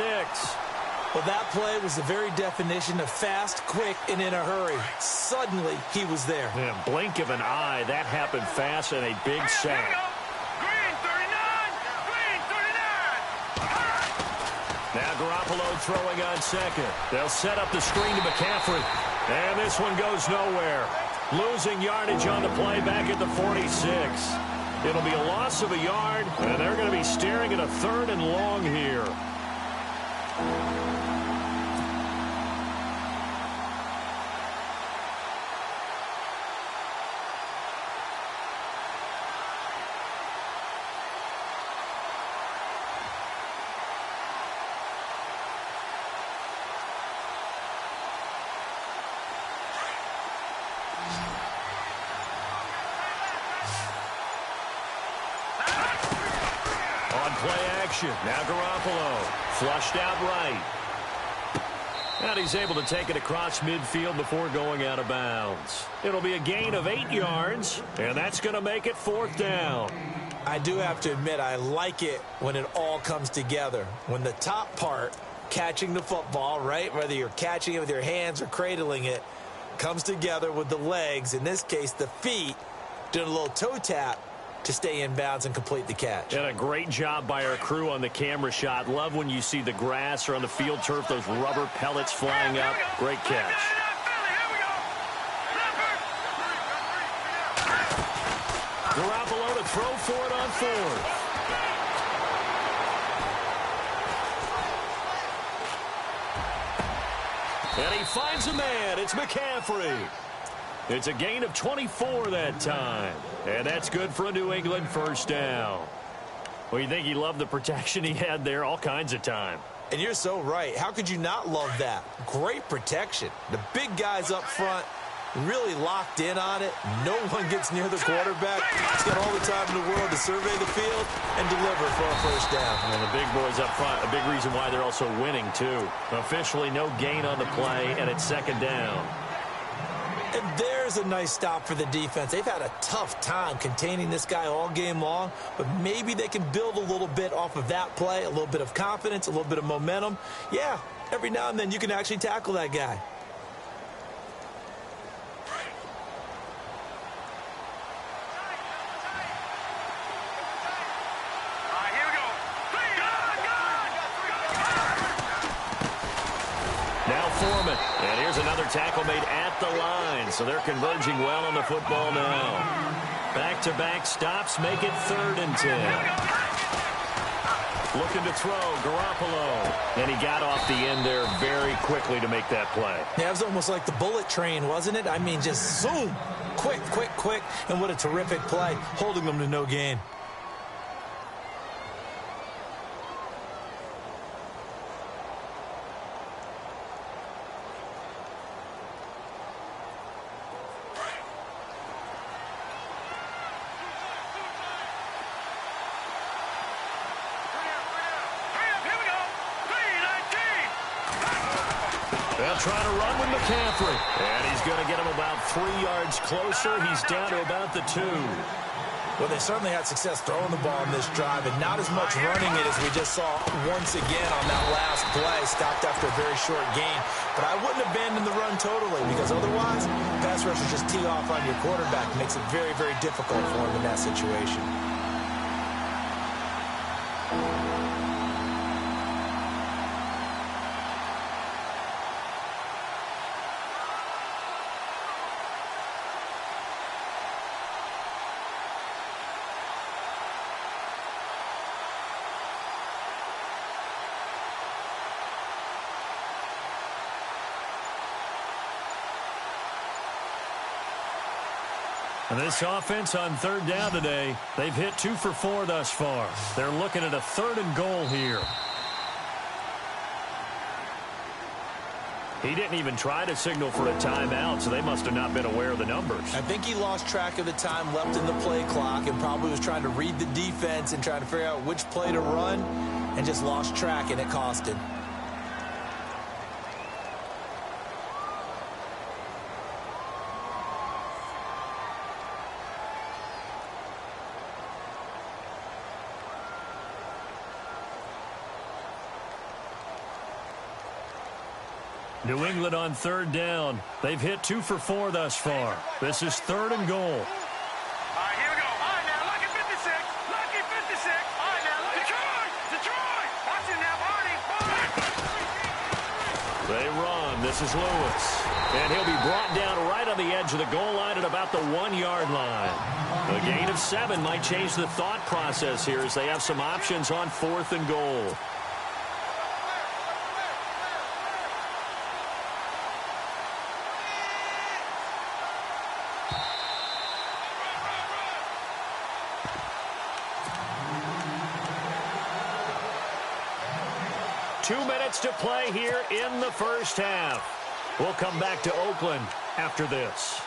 Well, that play was the very definition of fast, quick, and in a hurry. Suddenly, he was there. Yeah, blink of an eye, that happened fast and a big sack. Green 39. Now Garoppolo throwing on second. They'll set up the screen to McCaffrey. And this one goes nowhere. Losing yardage on the play back at the 46. It'll be a loss of a yard, and they're going to be staring at a 3rd and long here. Now Garoppolo flushed out right. And he's able to take it across midfield before going out of bounds. It'll be a gain of 8 yards, and that's going to make it 4th down. I do have to admit, I like it when it all comes together. When the top part, catching the football, right, whether you're catching it with your hands or cradling it, comes together with the legs, in this case the feet, doing a little toe tap to stay in bounds and complete the catch. And a great job by our crew on the camera shot. Love when you see the grass or on the field turf, those rubber pellets flying up. Great catch. Garoppolo to throw for it on 4th. And he finds a man. It's McCaffrey. It's a gain of 24 that time. And that's good for a New England 1st down. Well, you think he loved the protection he had there all kinds of time. And you're so right. How could you not love that? Great protection. The big guys up front really locked in on it. No one gets near the quarterback. He's got all the time in the world to survey the field and deliver for a 1st down. And the big boys up front, a big reason why they're also winning, too. Officially no gain on the play, and it's 2nd down. And there's a nice stop for the defense. They've had a tough time containing this guy all game long, but maybe they can build a little bit off of that play, a little bit of confidence, a little bit of momentum. Yeah, every now and then you can actually tackle that guy. And here's another tackle made at the line, so they're converging well on the football now. Back-to-back stops make it 3rd and 10. Looking to throw, Garoppolo. And he got off the end there very quickly to make that play. Yeah, it was almost like the bullet train, wasn't it? I mean, just zoom. Quick, quick, quick. And what a terrific play, holding them to no gain. They'll try to run with McCaffrey. And he's going to get him about 3 yards closer. He's down to about the 2. Well, they certainly had success throwing the ball in this drive, and not as much running it as we just saw once again on that last play. Stopped after a very short gain. But I wouldn't abandon the run totally, because otherwise, pass rushers just tee off on your quarterback. Makes it very, very difficult for him in that situation. And this offense on 3rd down today, they've hit 2 for 4 thus far. They're looking at a 3rd and goal here. He didn't even try to signal for a timeout, so they must have not been aware of the numbers. I think he lost track of the time left in the play clock and probably was trying to read the defense and trying to figure out which play to run and just lost track, and it cost him. New England on 3rd down. They've hit 2 for 4 thus far. This is 3rd and goal. All right, here we go. All right, now, lucky 56. Lucky 56. All right, now, Detroit. Detroit. Watch it now, Barney. They run. This is Lewis. And he'll be brought down right on the edge of the goal line at about the 1-yard line. A gain of 7 might change the thought process here as they have some options on 4th and goal. To play here in the first half. We'll come back to Oakland after this.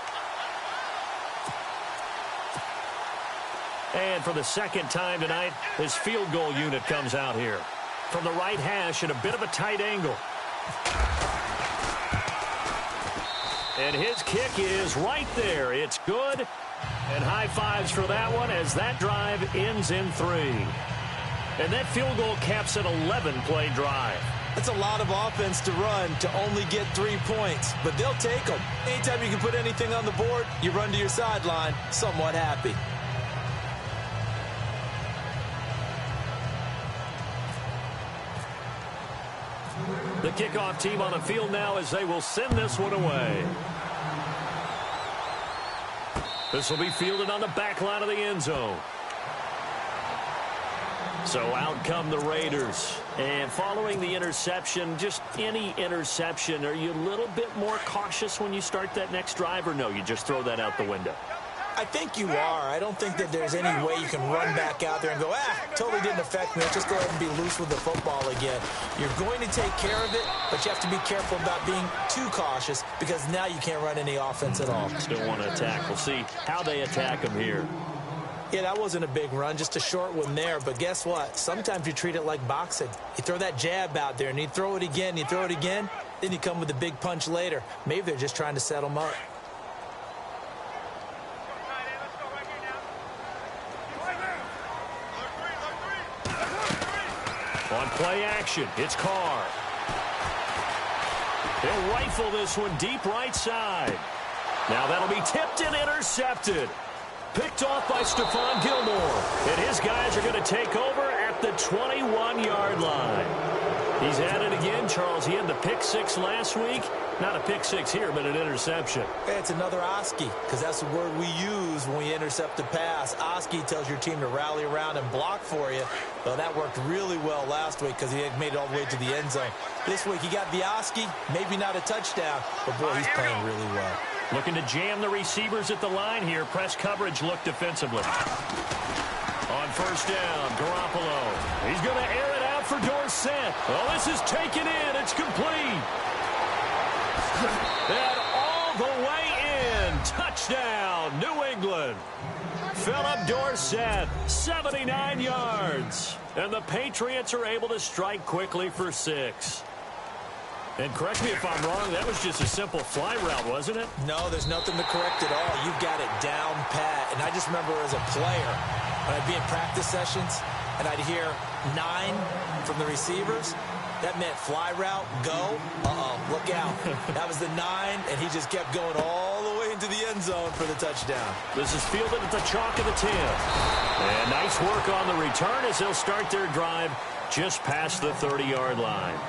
And for the 2nd time tonight, his field goal unit comes out here. From the right hash at a bit of a tight angle. And his kick is right there. It's good. And high fives for that one as that drive ends in 3. And that field goal caps an 11-play drive. That's a lot of offense to run to only get 3 points, but they'll take them. Anytime you can put anything on the board, you run to your sideline somewhat happy. The kickoff team on the field now as they will send this one away. This will be fielded on the back line of the end zone. So out come the Raiders. And following the interception, just any interception, are you a little bit more cautious when you start that next drive, or no, you just throw that out the window? I think you are. I don't think that there's any way you can run back out there and go, totally didn't affect me. Let's just go ahead and be loose with the football again. You're going to take care of it, but you have to be careful about being too cautious because now you can't run any offense at all. Still want to attack. We'll see how they attack them here. Yeah, that wasn't a big run, just a short one there. But guess what? Sometimes you treat it like boxing. You throw that jab out there, and you throw it again, you throw it again, then you come with a big punch later. Maybe they're just trying to set them up. On play action, it's Carr. He'll rifle this one deep right side. Now that'll be tipped and intercepted. Picked off by Stephon Gilmore. And his guys are going to take over at the 21-yard line. He's at it again, Charles. He had the pick six last week. Not a pick six here, but an interception. It's another Oski, because that's the word we use when we intercept a pass. Oski tells your team to rally around and block for you. Well, that worked really well last week because he had made it all the way to the end zone. This week he got the Oski, maybe not a touchdown, but boy, he's playing really well. Looking to jam the receivers at the line here. Press coverage look defensively. On first down, Garoppolo. He's going to air it out for Dorsett. Well, this is taken in. It's complete. And all the way in. Touchdown, New England. Philip Dorsett, 79 yards. And the Patriots are able to strike quickly for 6. And correct me if I'm wrong, that was just a simple fly route, wasn't it? No, there's nothing to correct at all. You've got it down pat. And I just remember as a player, when I'd be in practice sessions, and I'd hear 9 from the receivers, that meant fly route, go, look out. That was the 9, and he just kept going all the way into the end zone for the touchdown. This is fielded at the chalk of the 10. And nice work on the return as they'll start their drive just past the 30-yard line.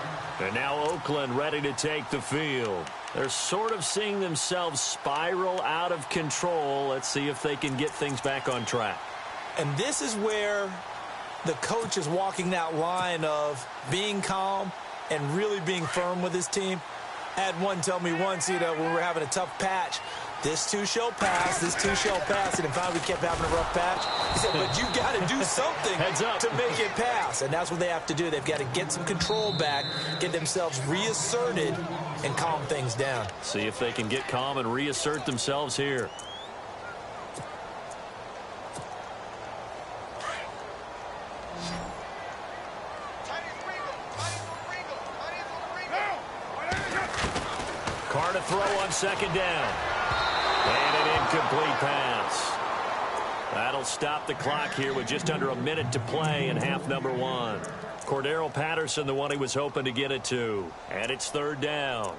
And now Oakland ready to take the field. They're sort of seeing themselves spiral out of control. Let's see if they can get things back on track. And this is where the coach is walking that line of being calm and really being firm with his team. I had one tell me once, when we were having a tough patch, this too shall pass, this too shall pass, and finally we kept having a rough patch. He said, but you got to do something to make it pass, and that's what they have to do. They've got to get some control back, get themselves reasserted, and calm things down. See if they can get calm and reassert themselves here. Carr to throw on second down. And an incomplete pass. That'll stop the clock here with just under a minute to play in half number 1. Cordero Patterson, the one he was hoping to get it to. And it's third down.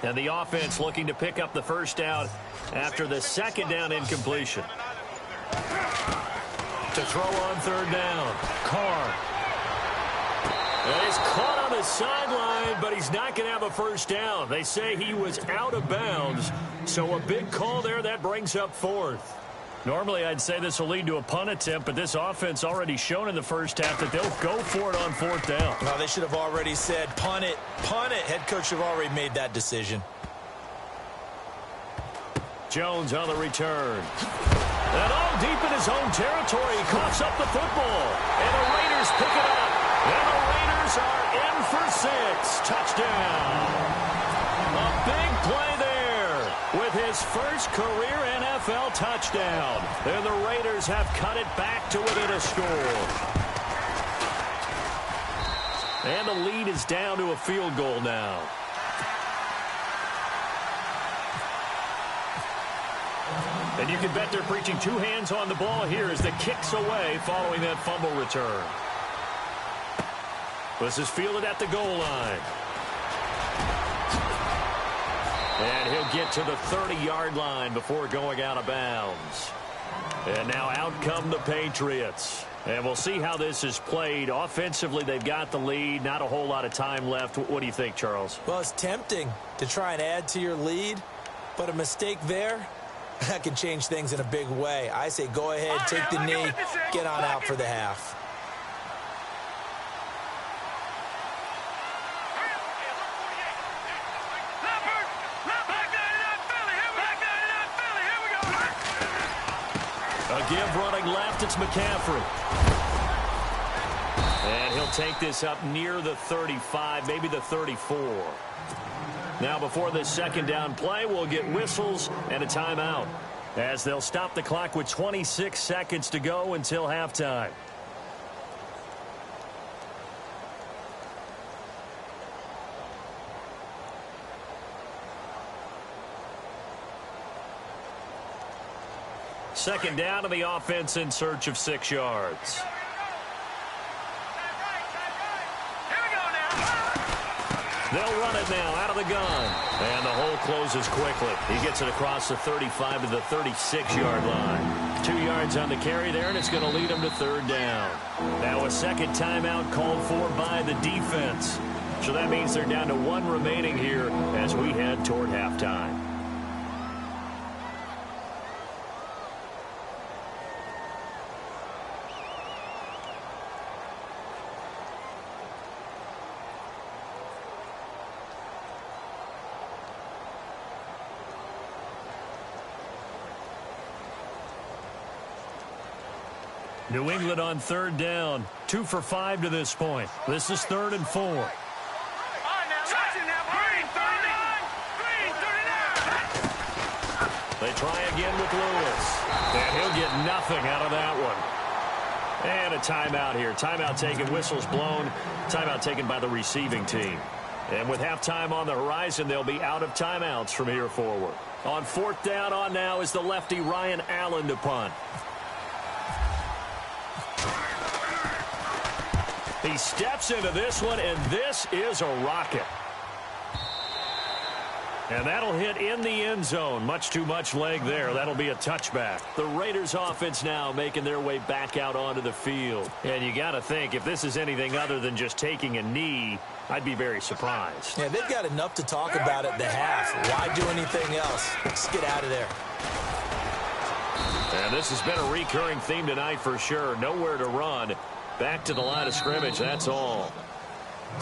And the offense looking to pick up the first down after the second down incompletion. To throw on third down, Carr. And he's caught on the sideline, but he's not going to have a first down. They say he was out of bounds, so a big call there. That brings up fourth. Normally, I'd say this will lead to a punt attempt, but this offense already shown in the first half that they'll go for it on fourth down. Well, they should have already said, punt it, punt it. Head coach should have already made that decision. Jones on the return. And all deep in his own territory, he coughs up the football. And the Raiders pick it up. And the Raiders are in for 6. Touchdown. A big play there with his first career NFL touchdown. And the Raiders have cut it back to within a score. And the lead is down to a field goal now. And you can bet they're preaching 2 hands on the ball here as the kick's away following that fumble return. This is fielded at the goal line. And he'll get to the 30-yard line before going out of bounds. And now out come the Patriots. And we'll see how this is played. Offensively, they've got the lead. Not a whole lot of time left. What do you think, Charles? Well, it's tempting to try and add to your lead, but a mistake there, that can change things in a big way. I say go ahead, take the knee, get on out for the half. A give running left, it's McCaffrey. And he'll take this up near the 35, maybe the 34. Now before this second down play, we'll get whistles and a timeout as they'll stop the clock with 26 seconds to go until halftime. Second down to the offense in search of 6 yards. They'll run it now out of the gun. And the hole closes quickly. He gets it across the 35 to the 36-yard line. 2 yards on the carry there, and it's going to lead him to third down. Now a second timeout called for by the defense. So that means they're down to 1 remaining here as we head toward halftime. New England on third down. 2 for 5 to this point. This is 3rd and 4. They try again with Lewis. And he'll get nothing out of that one. And a timeout here. Timeout taken, whistles blown. Timeout taken by the receiving team. And with halftime on the horizon, they'll be out of timeouts from here forward. On 4th down on now is the lefty Ryan Allen to punt. He steps into this one, and this is a rocket. And that'll hit in the end zone. Much too much leg there. That'll be a touchback. The Raiders offense now making their way back out onto the field. And you got to think, if this is anything other than just taking a knee, I'd be very surprised. Yeah, they've got enough to talk about at the half. Why do anything else? Let's get out of there. And this has been a recurring theme tonight for sure. Nowhere to run. Back to the line of scrimmage, that's all.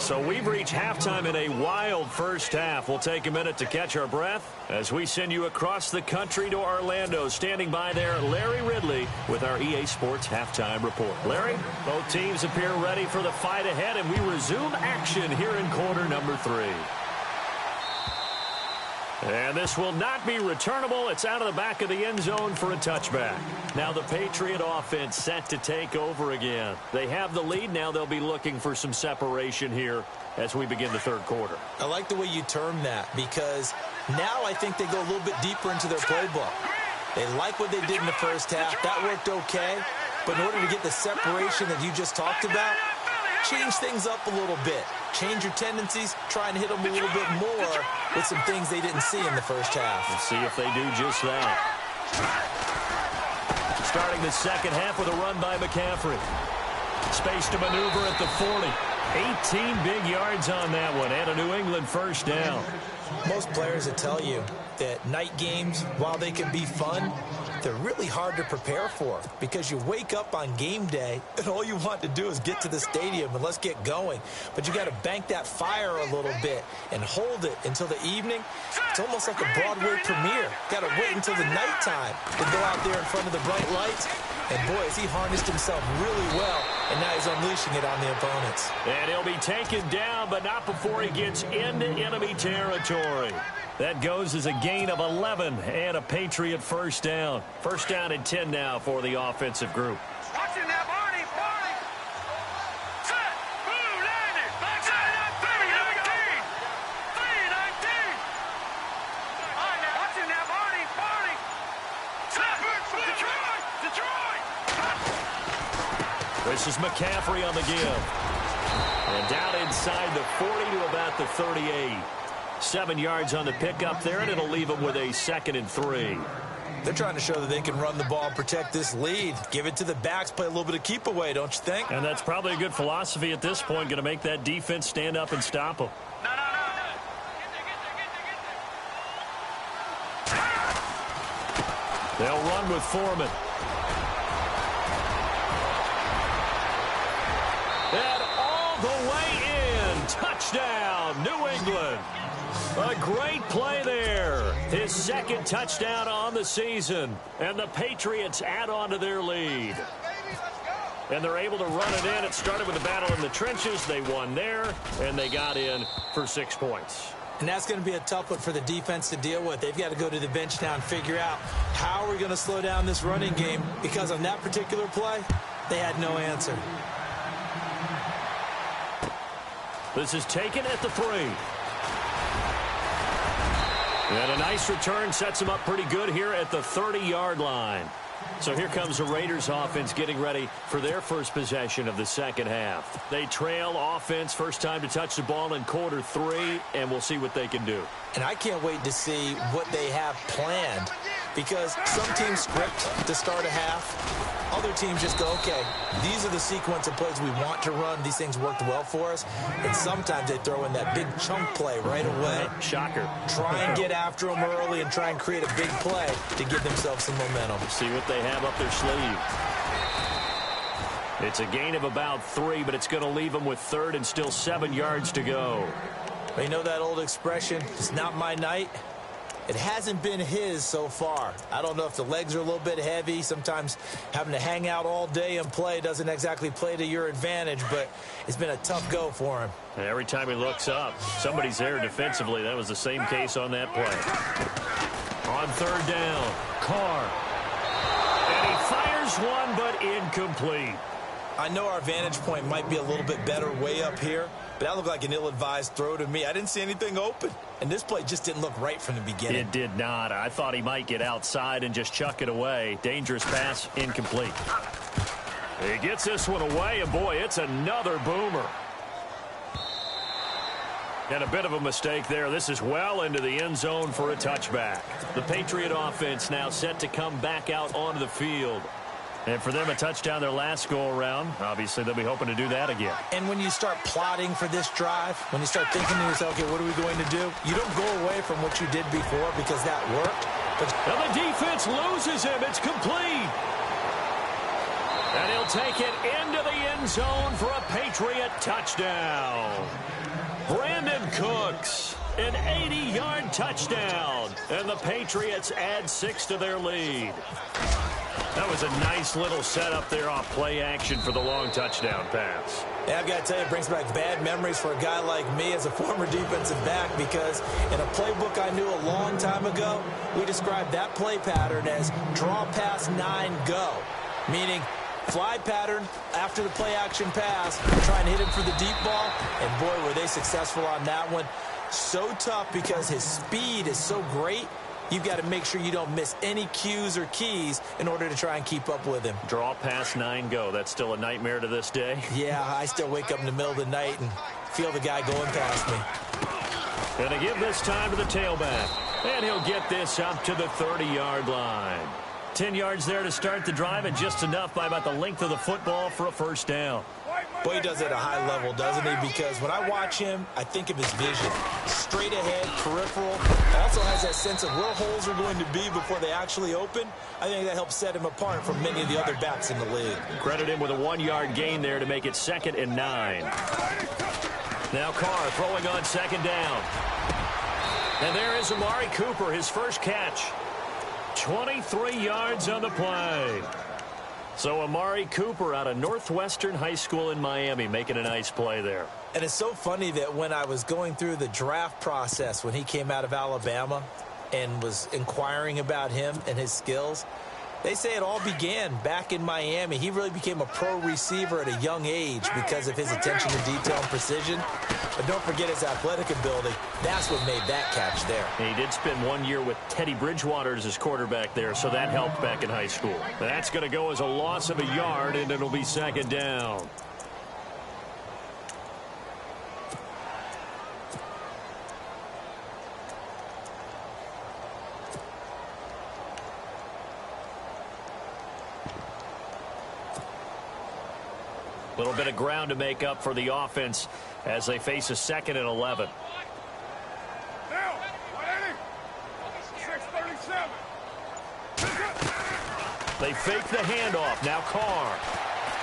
So we've reached halftime in a wild first half. We'll take a minute to catch our breath as we send you across the country to Orlando. Standing by there, Larry Ridley with our EA Sports Halftime Report. Larry, both teams appear ready for the fight ahead, and we resume action here in quarter number 3. And this will not be returnable. It's out of the back of the end zone for a touchback. Now the Patriot offense set to take over again. They have the lead. Now they'll be looking for some separation here as we begin the third quarter. I like the way you term that because now I think they go a little bit deeper into their playbook. They like what they did in the first half. That worked okay. But in order to get the separation that you just talked about, change things up a little bit. Change your tendencies, try and hit them a little bit more with some things they didn't see in the first half. Let's see if they do just that. Starting the second half with a run by McCaffrey. Space to maneuver at the 40. 18 big yards on that one, and a New England first down. Most players will tell you that night games, while they can be fun, they're really hard to prepare for because you wake up on game day and all you want to do is get to the stadium and let's get going. But you got to bank that fire a little bit and hold it until the evening. It's almost like a Broadway premiere. Got to wait until the nighttime to go out there in front of the bright lights. And boy, has he harnessed himself really well, and now he's unleashing it on the opponents. And he'll be taken down, but not before he gets into enemy territory. That goes as a gain of 11 and a Patriot first down. First down and 10 now for the offensive group. Watching that, Barney. Set. Blue landed. Backside up. 319. 319. All right, now. Watching that, Barney. Set. Detroit. This is McCaffrey on the give. And down inside the 40 to about the 38. 7 yards on the pickup there, and it'll leave them with a 2nd and 3. They're trying to show that they can run the ball and protect this lead. Give it to the backs, play a little bit of keep away, don't you think? And that's probably a good philosophy at this point, going to make that defense stand up and stop them. No. They'll run with Foreman. And all the way in. Touchdown, New England. A great play there. His 2nd touchdown on the season. And the Patriots add on to their lead. And they're able to run it in. It started with a battle in the trenches. They won there, and they got in for 6 points. And that's going to be a tough one for the defense to deal with. They've got to go to the bench now and figure out how are we going to slow down this running game, because on that particular play, they had no answer. This is taken at the 3. And a nice return sets him up pretty good here at the 30-yard line. So here comes the Raiders offense getting ready for their first possession of the second half. They trail offense, first time to touch the ball in quarter 3, and we'll see what they can do. And I can't wait to see what they have planned, because some teams script to start a half. Other teams just go, okay, these are the sequence of plays we want to run. These things worked well for us. And sometimes they throw in that big chunk play right away. Shocker. Try and get after them early and try and create a big play to give themselves some momentum. See what they have up their sleeve. It's a gain of about 3, but it's going to leave them with 3rd and still 7 yards to go. You know that old expression, it's not my night? It hasn't been his so far. I don't know if the legs are a little bit heavy. Sometimes having to hang out all day and play doesn't exactly play to your advantage, but it's been a tough go for him. And every time he looks up, somebody's there defensively. That was the same case on that play. On 3rd down, Carr. And he fires one, but incomplete. I know our vantage point might be a little bit better way up here, but that looked like an ill-advised throw to me. I didn't see anything open, and this play just didn't look right from the beginning. It did not. I thought he might get outside and just chuck it away. Dangerous pass, incomplete. He gets this one away, and boy, it's another boomer. And a bit of a mistake there. This is well into the end zone for a touchback. The Patriot offense now set to come back out onto the field. And for them, a touchdown their last go-around. Obviously, they'll be hoping to do that again. And when you start plotting for this drive, when you start thinking to yourself, okay, what are we going to do? You don't go away from what you did before because that worked. But and the defense loses him. It's complete. And he'll take it into the end zone for a Patriot touchdown. Brandon Cooks, an 80-yard touchdown. And the Patriots add 6 to their lead. That was a nice little setup there off play action for the long touchdown pass. Yeah, I've got to tell you, it brings back bad memories for a guy like me as a former defensive back, because in a playbook I knew a long time ago, we described that play pattern as draw pass 9 go, meaning fly pattern after the play action pass, try and hit him for the deep ball, and boy, were they successful on that one. So tough because his speed is so great. You've got to make sure you don't miss any cues or keys in order to try and keep up with him. Draw pass 9 go. That's still a nightmare to this day. Yeah, I still wake up in the middle of the night and feel the guy going past me. Going to give this time to the tailback. And he'll get this up to the 30-yard line. 10 yards there to start the drive, and just enough by about the length of the football for a first down. Boy, he does it at a high level, doesn't he? Because when I watch him, I think of his vision. Straight ahead, peripheral. Also has that sense of where holes are going to be before they actually open. I think that helps set him apart from many of the other backs in the league. Credit him with a 1-yard gain there to make it 2nd and 9. Now Carr throwing on 2nd down. And there is Amari Cooper, his first catch. 23 yards on the play. So Amari Cooper out of Northwestern High School in Miami making a nice play there. And it's so funny that when I was going through the draft process when he came out of Alabama and was inquiring about him and his skills, they say it all began back in Miami. He really became a pro receiver at a young age because of his attention to detail and precision. But don't forget his athletic ability. That's what made that catch there. He did spend 1 year with Teddy Bridgewater as his quarterback there, so that helped back in high school. That's going to go as a loss of a yard, and it'll be 2nd down. A little bit of ground to make up for the offense as they face a 2nd and 11. They fake the handoff. Now Carr.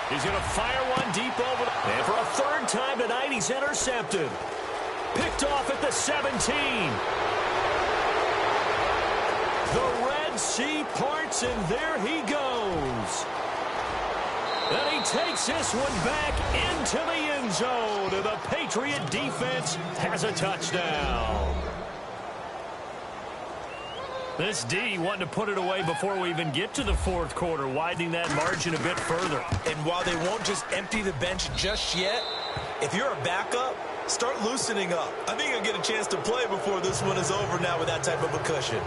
He's going to fire one deep over. And for a 3rd time tonight, he's intercepted. Picked off at the 17. The Red Sea parts, and there he goes. And he takes this one back into the end zone. And the Patriot defense has a touchdown. This D wanting to put it away before we even get to the 4th quarter, widening that margin a bit further. And while they won't just empty the bench just yet, if you're a backup, start loosening up. I think you'll get a chance to play before this one is over now with that type of a cushion.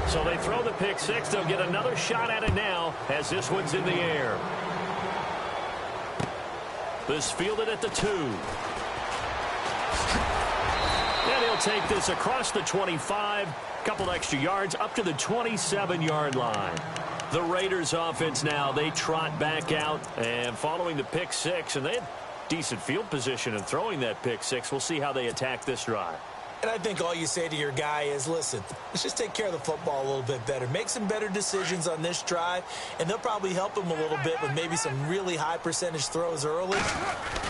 So they throw the pick six. They'll get another shot at it now as this one's in the air. This fielded at the 2. And he'll take this across the 25. Couple extra yards up to the 27-yard line. The Raiders offense now, they trot back out and following the pick six, and they had decent field position in throwing that pick six. We'll see how they attack this drive. And I think all you say to your guy is, listen, let's just take care of the football a little bit better. Make some better decisions on this drive, and they'll probably help him a little bit with maybe some really high percentage throws early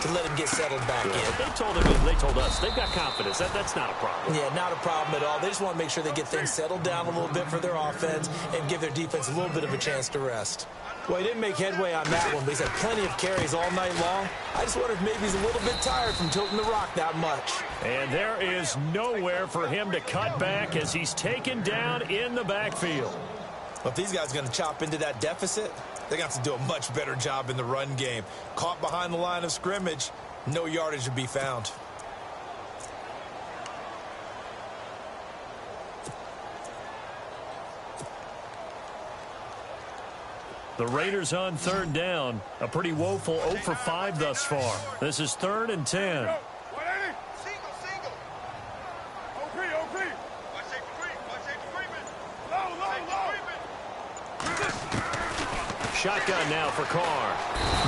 to let him get settled back in. They told him, and they told us, they've got confidence. That's not a problem. Yeah, not a problem at all. They just want to make sure they get things settled down a little bit for their offense and give their defense a little bit of a chance to rest. Well, he didn't make headway on that one, but he's had plenty of carries all night long. I just wonder if maybe he's a little bit tired from tilting the rock that much. And there is nowhere for him to cut back as he's taken down in the backfield. Well, if these guys are going to chop into that deficit, they got to do a much better job in the run game. Caught behind the line of scrimmage, no yardage to be found. The Raiders on third down. A pretty woeful 0 for 5 thus far. This is 3rd and 10. Single. OP. Watch safety creeping. Low. Shotgun now for Carr.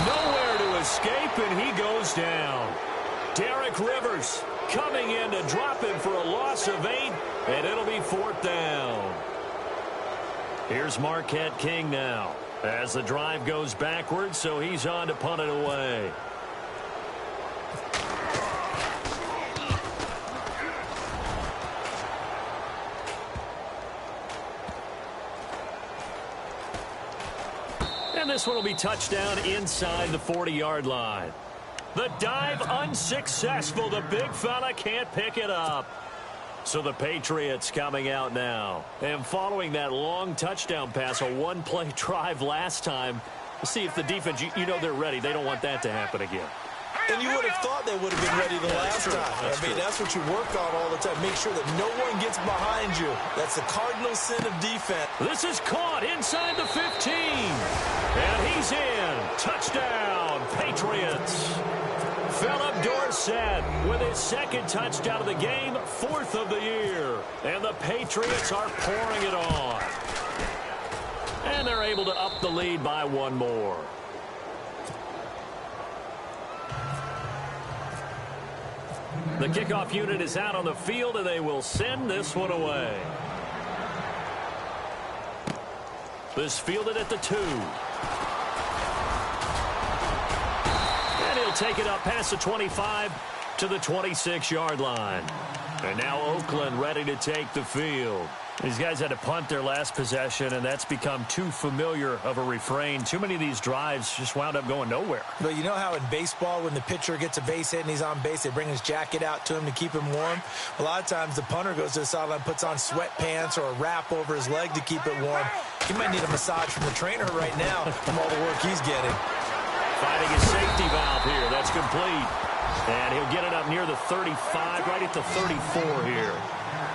Nowhere to escape, and he goes down. Derek Rivers coming in to drop him for a loss of 8, and it'll be 4th down. Here's Marquette King now as the drive goes backwards, so he's on to punt it away. And this one will be touchdown inside the 40-yard line. The dive unsuccessful. The big fella can't pick it up. So the Patriots coming out now. And following that long touchdown pass, a one-play drive last time, we'll see if the defense, you know they're ready. They don't want that to happen again. And you would have thought they would have been ready the last time. That's what you work on all the time. Make sure that no one gets behind you. That's the cardinal sin of defense. This is caught inside the 15. And he's in. Touchdown, Patriots. Philip Dorsett with his 2nd touchdown of the game, 4th of the year. And the Patriots are pouring it on. And they're able to up the lead by 1 more. The kickoff unit is out on the field, and they will send this one away. This fielded at the 2. And he'll take it up past the 25 to the 26-yard line. And now Oakland ready to take the field. These guys had to punt their last possession, and that's become too familiar of a refrain. Too many of these drives just wound up going nowhere. But you know how in baseball, when the pitcher gets a base hit and he's on base, they bring his jacket out to him to keep him warm? A lot of times the punter goes to the sideline, puts on sweatpants or a wrap over his leg to keep it warm. He might need a massage from the trainer right now from all the work he's getting. Finding his safety valve here. That's complete. And he'll get it up near the 35, right at the 34 here.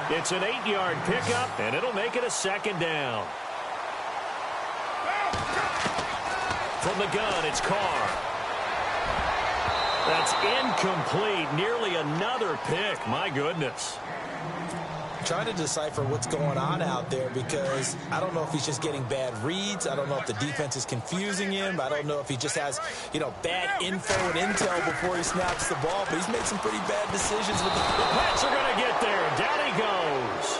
It's an 8-yard pickup, and it'll make it a 2nd down. From the gun, it's Carr. That's incomplete. Nearly another pick. My goodness. Trying to decipher what's going on out there because I don't know if he's just getting bad reads. I don't know if the defense is confusing him. I don't know if he just has, bad info and intel before he snaps the ball. But he's made some pretty bad decisions with the Pats are going to get there. Down he goes.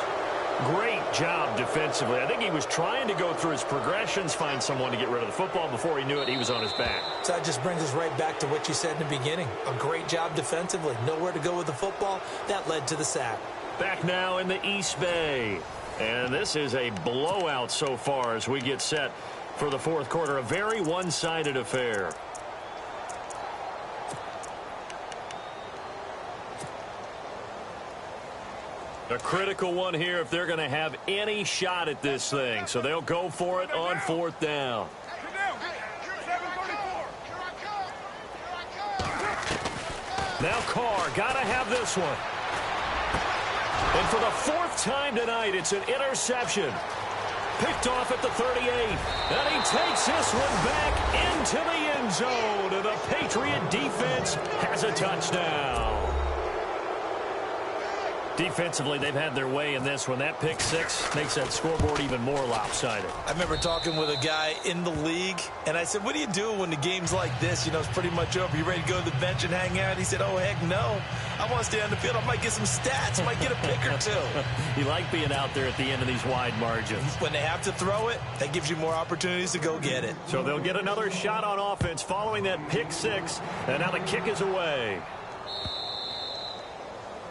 Great job defensively. I think he was trying to go through his progressions, find someone to get rid of the football. Before he knew it, he was on his back. So that just brings us right back to what you said in the beginning. A great job defensively. Nowhere to go with the football. That led to the sack. Back now in the East Bay. And this is a blowout so far as we get set for the 4th quarter. A very one-sided affair. A critical one here if they're going to have any shot at this thing. So they'll go for it on 4th down. Now Carr got to have this one. And for the 4th time tonight, it's an interception. Picked off at the 38. And he takes this one back into the end zone. And the Patriot defense has a touchdown. Defensively, they've had their way in this one. That pick six makes that scoreboard even more lopsided. I remember talking with a guy in the league, and I said, what do you do when the game's like this? You know, it's pretty much over. You ready to go to the bench and hang out? He said, oh, heck no. I want to stay on the field. I might get some stats. I might get a pick or two. You like being out there at the end of these wide margins. When they have to throw it, that gives you more opportunities to go get it. So they'll get another shot on offense following that pick six, and now the kick is away.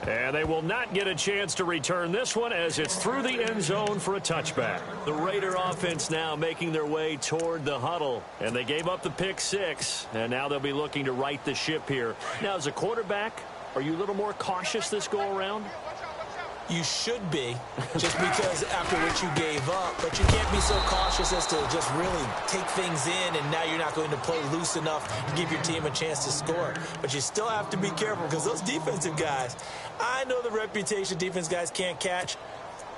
And they will not get a chance to return this one as it's through the end zone for a touchback. The Raider offense now making their way toward the huddle. And they gave up the pick six. And now they'll be looking to right the ship here. Now, as a quarterback, are you a little more cautious this go-around? You should be, just because after what you gave up. But you can't be so cautious as to just really take things in, and now you're not going to play loose enough to give your team a chance to score. But you still have to be careful because those defensive guys, I know the reputation defense guys can't catch.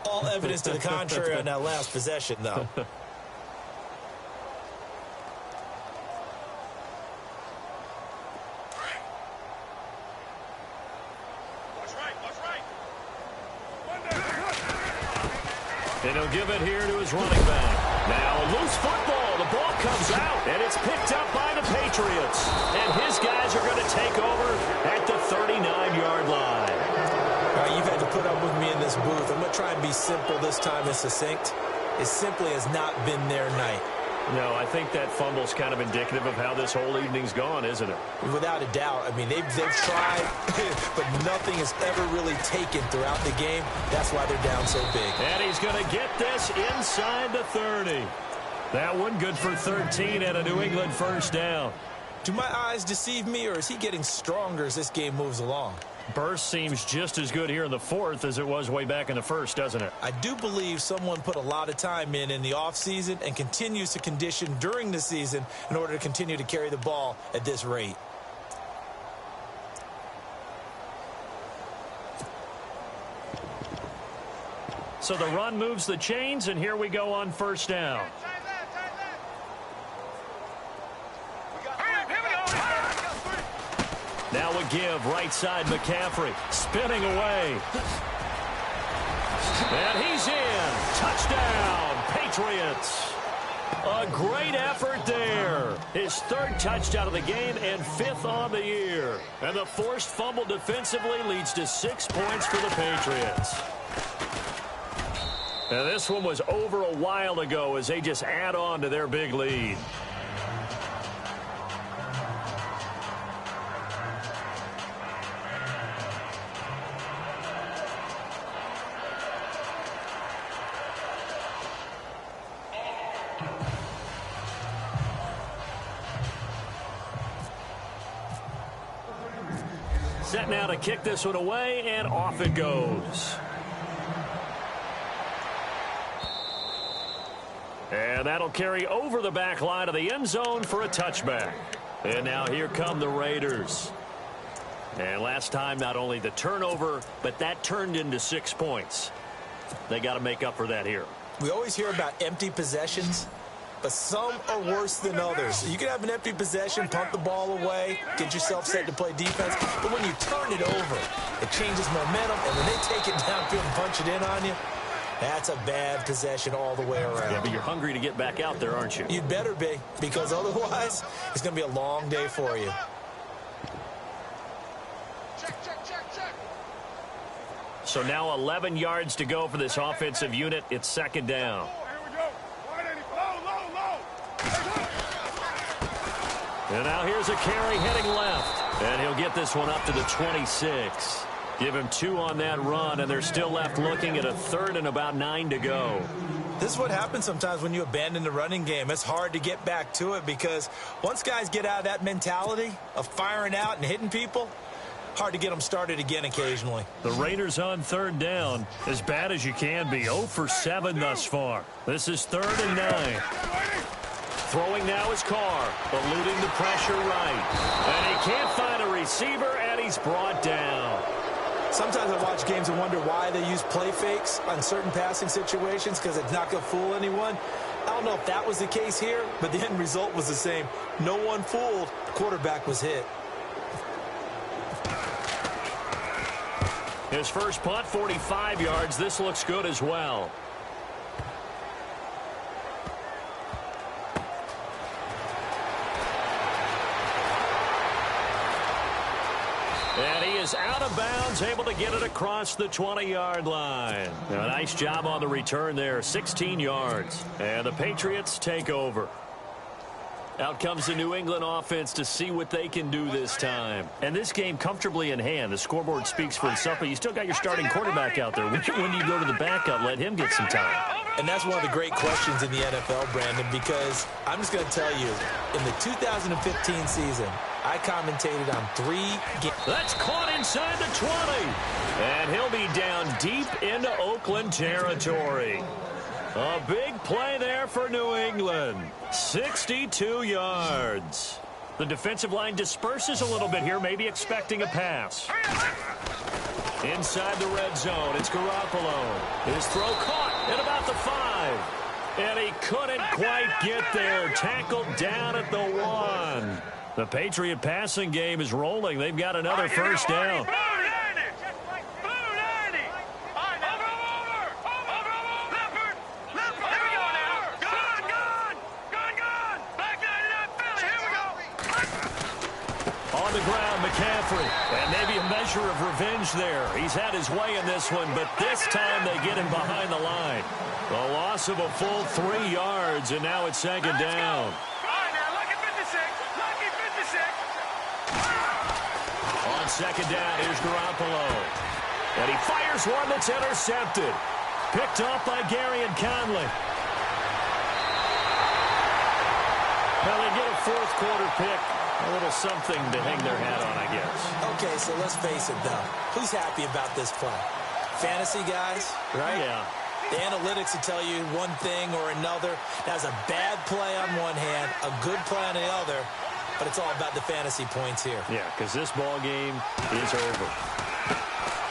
All evidence to the contrary on that last possession, though. And he'll give it here to his running back. Now a loose football. The ball comes out, and it's picked up by the Patriots. And his guys are going to take over at the 39-yard line. You've had to put up with me in this booth. I'm going to try and be simple this time and succinct. It simply has not been their night. No, I think that fumble's kind of indicative of how this whole evening's gone, isn't it? Without a doubt. I mean, they've tried, but nothing has ever really taken throughout the game. That's why they're down so big. And he's going to get this inside the 30. That one good for 13 and a New England first down. Do my eyes deceive me, or is he getting stronger as this game moves along? Burst seems just as good here in the fourth as it was way back in the first, doesn't it? I do believe someone put a lot of time in the offseason and continues to condition during the season in order to continue to carry the ball at this rate. So the run moves the chains, and here we go on first down. Now a give, right side McCaffrey, spinning away. And he's in. Touchdown, Patriots. A great effort there. His third touchdown of the game and fifth on the year. And the forced fumble defensively leads to 6 points for the Patriots. And this one was over a while ago as they just add on to their big lead. Set now to kick this one away, and off it goes. And that'll carry over the back line of the end zone for a touchback. And now here come the Raiders. And last time, not only the turnover, but that turned into 6 points. They got to make up for that here. We always hear about empty possessions, but some are worse than others. You can have an empty possession, punt the ball away, get yourself set to play defense, but when you turn it over, it changes momentum, and when they take it downfield and punch it in on you, that's a bad possession all the way around. Yeah, but you're hungry to get back out there, aren't you? You'd better be, because otherwise, it's going to be a long day for you. So now 11 yards to go for this offensive unit. It's second down. And now here's a carry heading left. And he'll get this one up to the 26. Give him 2 on that run, and they're still left looking at a third and about 9 to go. This is what happens sometimes when you abandon the running game. It's hard to get back to it because once guys get out of that mentality of firing out and hitting people, hard to get them started again occasionally. The Raiders on third down, as bad as you can be. 0 for 7 thus far. This is 3rd and 9. Throwing now is Carr, eluding the pressure right. And he can't find a receiver, and he's brought down. Sometimes I watch games and wonder why they use play fakes on certain passing situations because it's not going to fool anyone. I don't know if that was the case here, but the end result was the same. No one fooled. The quarterback was hit. His first punt, 45 yards. This looks good as well. And he is out of bounds, able to get it across the 20-yard line. A nice job on the return there, 16 yards. And the Patriots take over. Out comes the New England offense to see what they can do this time. And this game comfortably in hand. The scoreboard speaks for itself, but you still got your starting quarterback out there. When do you go to the backup, let him get some time? And that's one of the great questions in the NFL, Brandon, because I'm just going to tell you, in the 2015 season, I commentated on 3 games. That's caught inside the 20. And he'll be down deep into Oakland territory. A big play there for New England. 62 yards. The defensive line disperses a little bit here, maybe expecting a pass. Inside the red zone, it's Garoppolo. His throw caught at about the 5. And he couldn't quite get there. Tackled down at the 1. The Patriot passing game is rolling. They've got another first down. On the ground, McCaffrey. And maybe a measure of revenge there. He's had his way in this one, but this time they get him behind the line. The loss of a full 3 yards, and now it's second down. On second down, here's Garoppolo. And he fires one that's intercepted. Picked off by Gary and Conley. Well, they get a fourth quarter pick. A little something to hang their hat on, I guess. Okay, so let's face it, though. Who's happy about this play? Fantasy guys, right? Yeah. The analytics will tell you one thing or another. That's a bad play on one hand, a good play on the other, but it's all about the fantasy points here. Yeah, because this ball game is over.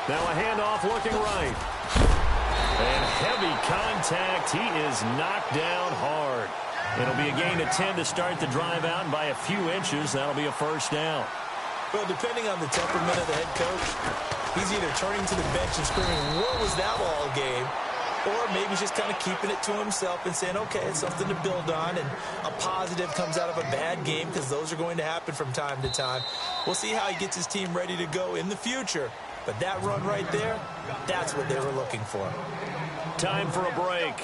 Now a handoff looking right. And heavy contact. He is knocked down hard. It'll be a gain of 10 to start the drive out, and by a few inches, that'll be a first down. Well, depending on the temperament of the head coach, he's either turning to the bench and screaming, what was that all game? Or maybe just kind of keeping it to himself and saying, okay, it's something to build on, and a positive comes out of a bad game because those are going to happen from time to time. We'll see how he gets his team ready to go in the future. But that run right there, that's what they were looking for. Time for a break.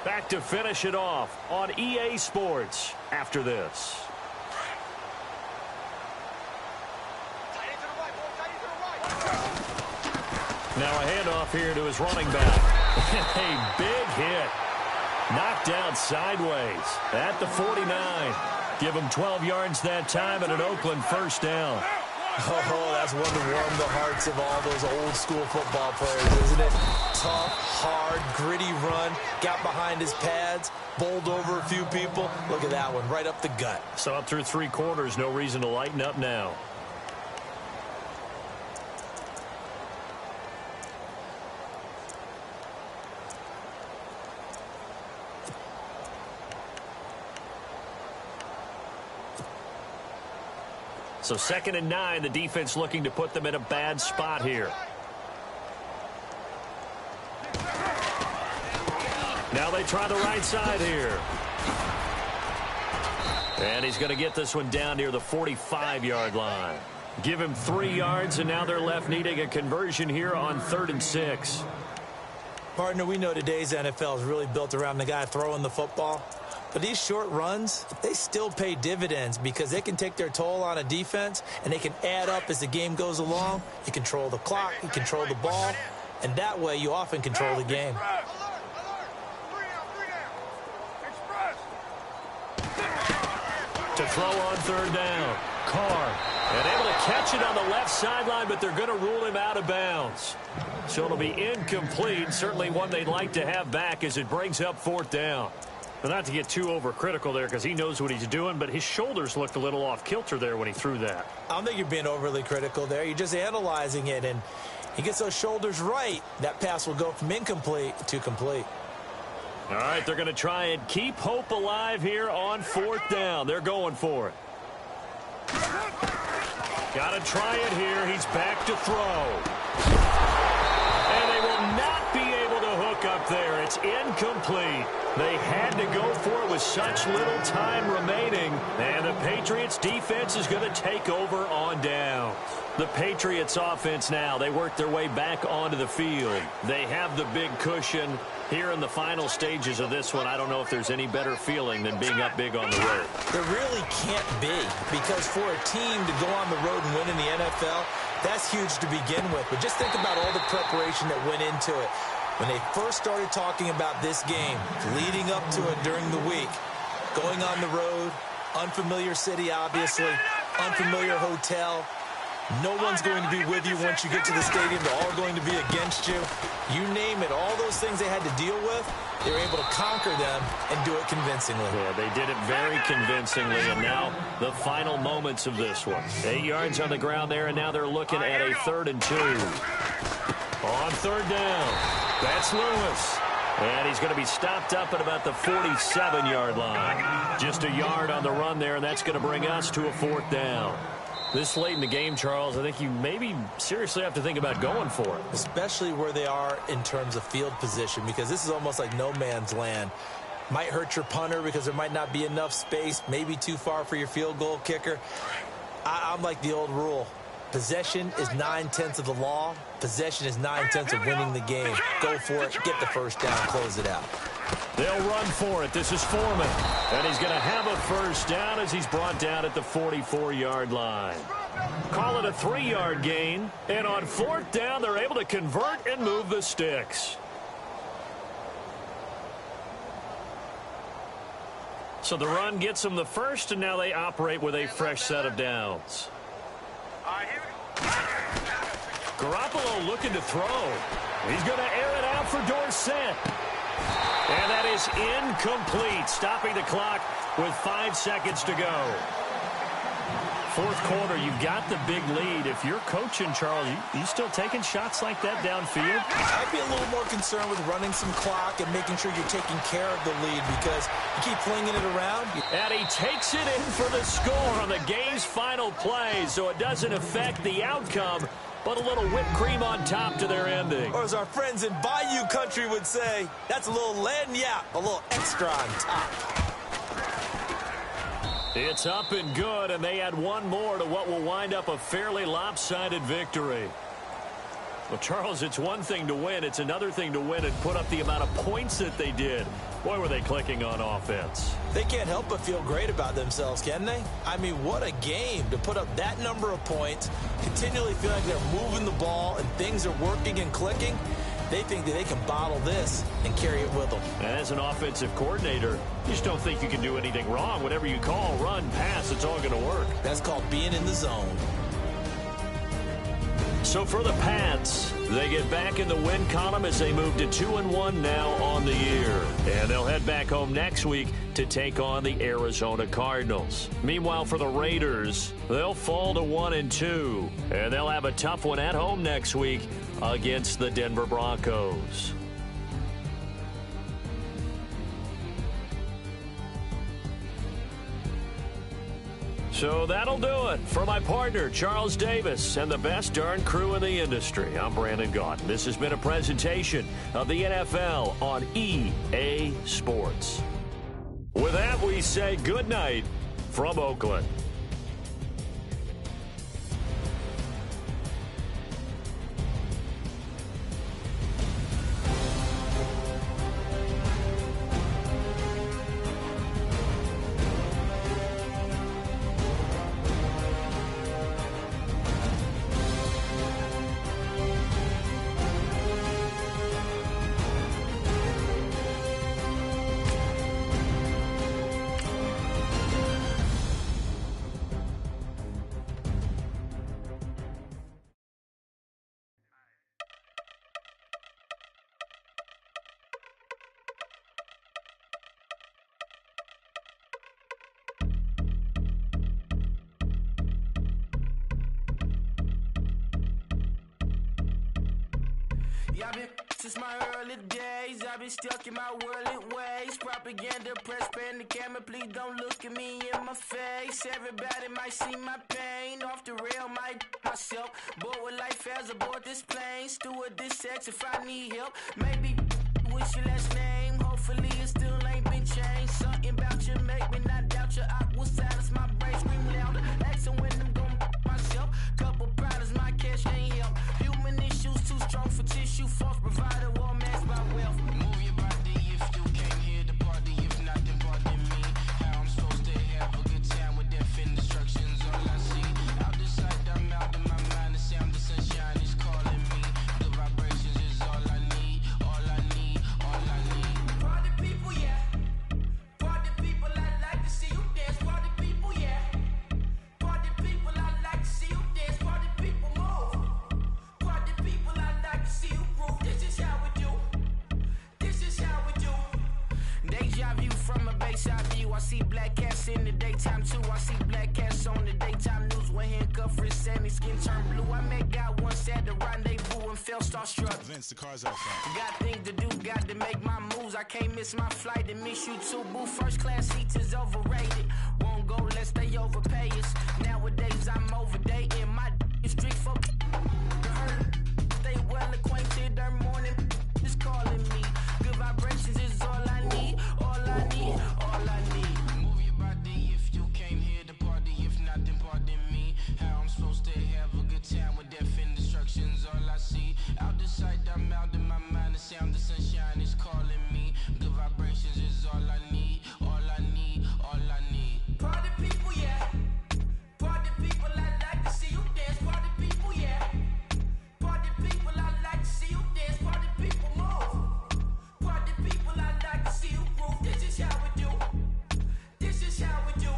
Back to finish it off on EA Sports after this. Now a handoff here to his running back. A big hit. Knocked out sideways at the 49. Give him 12 yards that time and an Oakland first down. Oh, that's one to warm the hearts of all those old school football players, isn't it? Tough, hard, gritty run. Got behind his pads, bowled over a few people. Look at that one, right up the gut. So up through 3 quarters, no reason to lighten up now. So 2nd and 9, the defense looking to put them in a bad spot here. Now they try the right side here. And he's going to get this one down near the 45-yard line. Give him 3 yards, and now they're left needing a conversion here on 3rd and 6. Partner, we know today's NFL is really built around the guy throwing the football. But these short runs, they still pay dividends because they can take their toll on a defense and they can add up as the game goes along. You control the clock, you control the ball, and that way you often control the game. To throw on 3rd down, Carr. And able to catch it on the left sideline, but they're going to rule him out of bounds. So it'll be incomplete, certainly one they'd like to have back as it brings up 4th down. Well, not to get too overcritical there because he knows what he's doing, but his shoulders looked a little off kilter there when he threw that. I don't think you're being overly critical there. You're just analyzing it, and He gets those shoulders right, that pass will go from incomplete to complete. All right, they're going to try and keep hope alive here on 4th down. They're going for it. Got to try it here. He's back to throw. And they will not be able to hook up there. It's incomplete. They had to go for it with such little time remaining. And the Patriots defense is going to take over on downs. The Patriots offense now, they work their way back onto the field. They have the big cushion here in the final stages of this one. I don't know if there's any better feeling than being up big on the road. There really can't be, because for a team to go on the road and win in the NFL, that's huge to begin with. But just think about all the preparation that went into it. When they first started talking about this game, leading up to it during the week, going on the road, unfamiliar city, obviously, unfamiliar hotel. No one's going to be with you once you get to the stadium. They're all going to be against you. You name it, all those things they had to deal with, they were able to conquer them and do it convincingly. Yeah, they did it very convincingly, and now the final moments of this one. 8 yards on the ground there, and now they're looking at a 3rd and 2. On 3rd down, that's Lewis. And he's going to be stopped up at about the 47-yard line. Just a yard on the run there, and that's going to bring us to a 4th down. This late in the game, Charles, I think you maybe seriously have to think about going for it. Especially where they are in terms of field position, because this is almost like no man's land. Might hurt your punter because there might not be enough space, maybe too far for your field goal kicker. I'm like the old rule. Possession is 9/10 of the law. Possession is 9/10 of winning the game. Go for it, get the first down, close it out. They'll run for it. This is Foreman. And he's going to have a first down as he's brought down at the 44-yard line. Call it a 3-yard gain. And on 4th down, they're able to convert and move the sticks. So the run gets them the first, and now they operate with a fresh set of downs. Garoppolo looking to throw. He's going to air it out for Dorsett. And that is incomplete, stopping the clock with 5 seconds to go. 4th quarter, you've got the big lead. If you're coaching, Charles, you still taking shots like that downfield? I'd be a little more concerned with running some clock and making sure you're taking care of the lead, because you keep flinging it around. And he takes it in for the score on the game's final play, so it doesn't affect the outcome, but a little whipped cream on top to their ending. Or as our friends in Bayou country would say, that's a little lagniappe, a little extra on top. It's up and good, and they add one more to what will wind up a fairly lopsided victory. Well, Charles, it's one thing to win. It's another thing to win and put up the amount of points that they did. Boy, were they clicking on offense. They can't help but feel great about themselves, can they? I mean, what a game to put up that number of points, continually feel like they're moving the ball and things are working and clicking. They think that they can bottle this and carry it with them. As an offensive coordinator, you just don't think you can do anything wrong. Whatever you call, run, pass, it's all going to work. That's called being in the zone. So for the Pats, they get back in the win column as they move to 2-1 now on the year. And they'll head back home next week to take on the Arizona Cardinals. Meanwhile, for the Raiders, they'll fall to 1-2. And they'll have a tough one at home next week against the Denver Broncos. So that'll do it. For my partner, Charles Davis, and the best darn crew in the industry, I'm Brandon Gaudin. This has been a presentation of the NFL on EA Sports. With that, we say good night from Oakland. Y'all been since my early days. I've been stuck in my worldly ways. Propaganda, press, pan the camera. Please don't look at me in my face. Everybody might see my pain. Off the rail, might myself. Bored with life as aboard this plane. Steward this sex if I need help. Maybe what's your last name? Hopefully it still ain't been changed. Something about you make me not doubt you. I will silence my brain, scream louder. Asking when I'm gon' myself. Couple problems, my cash ain't help. Human issues too strong for tissue. False provider, war masked by wealth. Move your body if you came here to party. If not, then pardon me. How I'm supposed to have a good time with death and destruction's all I see. Out the sight, I'm out of my mind. The sound of sunshine is calling me. The vibrations is all I need. All I need, all I need. Party people, yeah. Party people, I like to see you dance. Party people, yeah. Party people, I like to see you dance. Party people, move. Party people, I like to see you groove. This is how we do. This is how we do. Deja vu from a bayside view. I see black cats in the daytime too. I see black cats on the daytime news when handcuffed wrists and his skin turned blue. I met God once at the rendezvous and felt starstruck. Vince, the car's out front. Got things to do, got to make my moves. I can't miss my flight and miss you too, boo. First class seats is overrated. Won't go, let's stay overpay us. Nowadays I'm overdating. My is strict for stay well acquainted. Their morning is calling me. Good vibrations is all I need. All I need, all I need. Move your body if you came here to party. If not, then pardon me. How I'm supposed to have a good time with death and destruction's all I see. Out the sight, I'm out of my mind. The sound of sunshine is calling me. Good vibrations is all I need. All I need, all I need. Party people, yeah. Party people, I like to see you dance. Party people, yeah. Party people, I like to see you dance. Party people, move. Party people, I like to see you groove. This is how we do. This is how we do.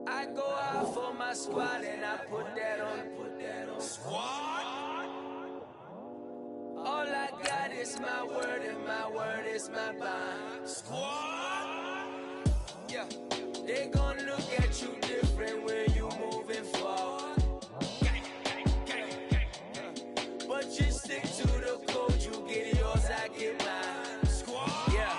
I go out for my squad and I put that on. Squad? All I got is my word and my word is my bond. Squad? Yeah, they gon' look at you different when you moving forward. But you stick to the code, you get yours, I get mine. Squad? Yeah,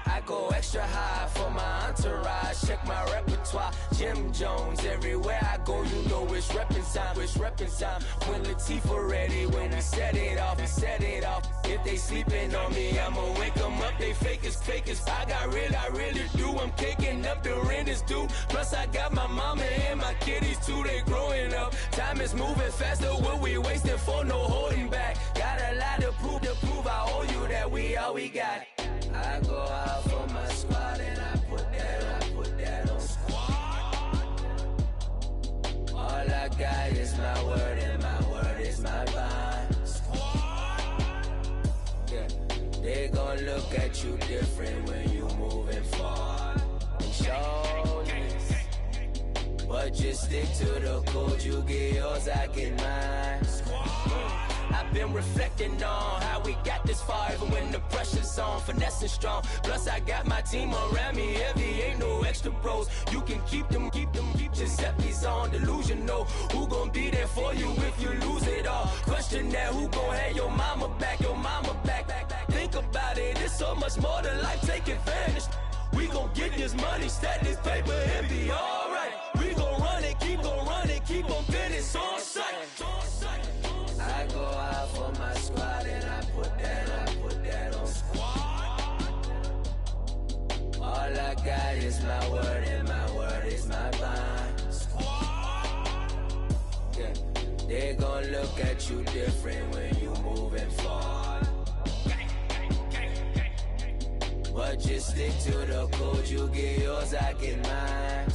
I go extra high for my entourage. Check my repertoire, Jim Jones. Everywhere I go, you know it's reppin' time. It's reppin' time. When Latifah ready, when we set it off, we set it off. If they sleeping on me, I'ma wake them up. They fakers. I really do. I'm caking up, the rent is due. Plus I got my mama and my kiddies too. They growing up. Time is moving faster. What we wasting for? No holding back. Got a lot to prove. I owe you that we all we got. I go out for my squad and I put that on. All I got is my word and my word is my bond. Yeah, they gon' look at you different when you moving forward. Show this, but just stick to the code. You get yours, I get mine. I've been reflecting on how we got this far, even when the pressure's on, finessing strong. Plus I got my team around me heavy, ain't no extra bros. You can keep them. Giuseppe's on delusional. Who gon' be there for you if you lose it all? Question that, who gon' have your mama back? Think about it, it's so much more to life, take advantage. We gon' get this money, stack this paper and be alright. We gon' run it, keep on finish on sight. I go out for my squad and I put that on. All I got is my word and my word is my bond. Yeah, they gon' look at you different when you moving forward. But just stick to the code, you get yours, I get mine.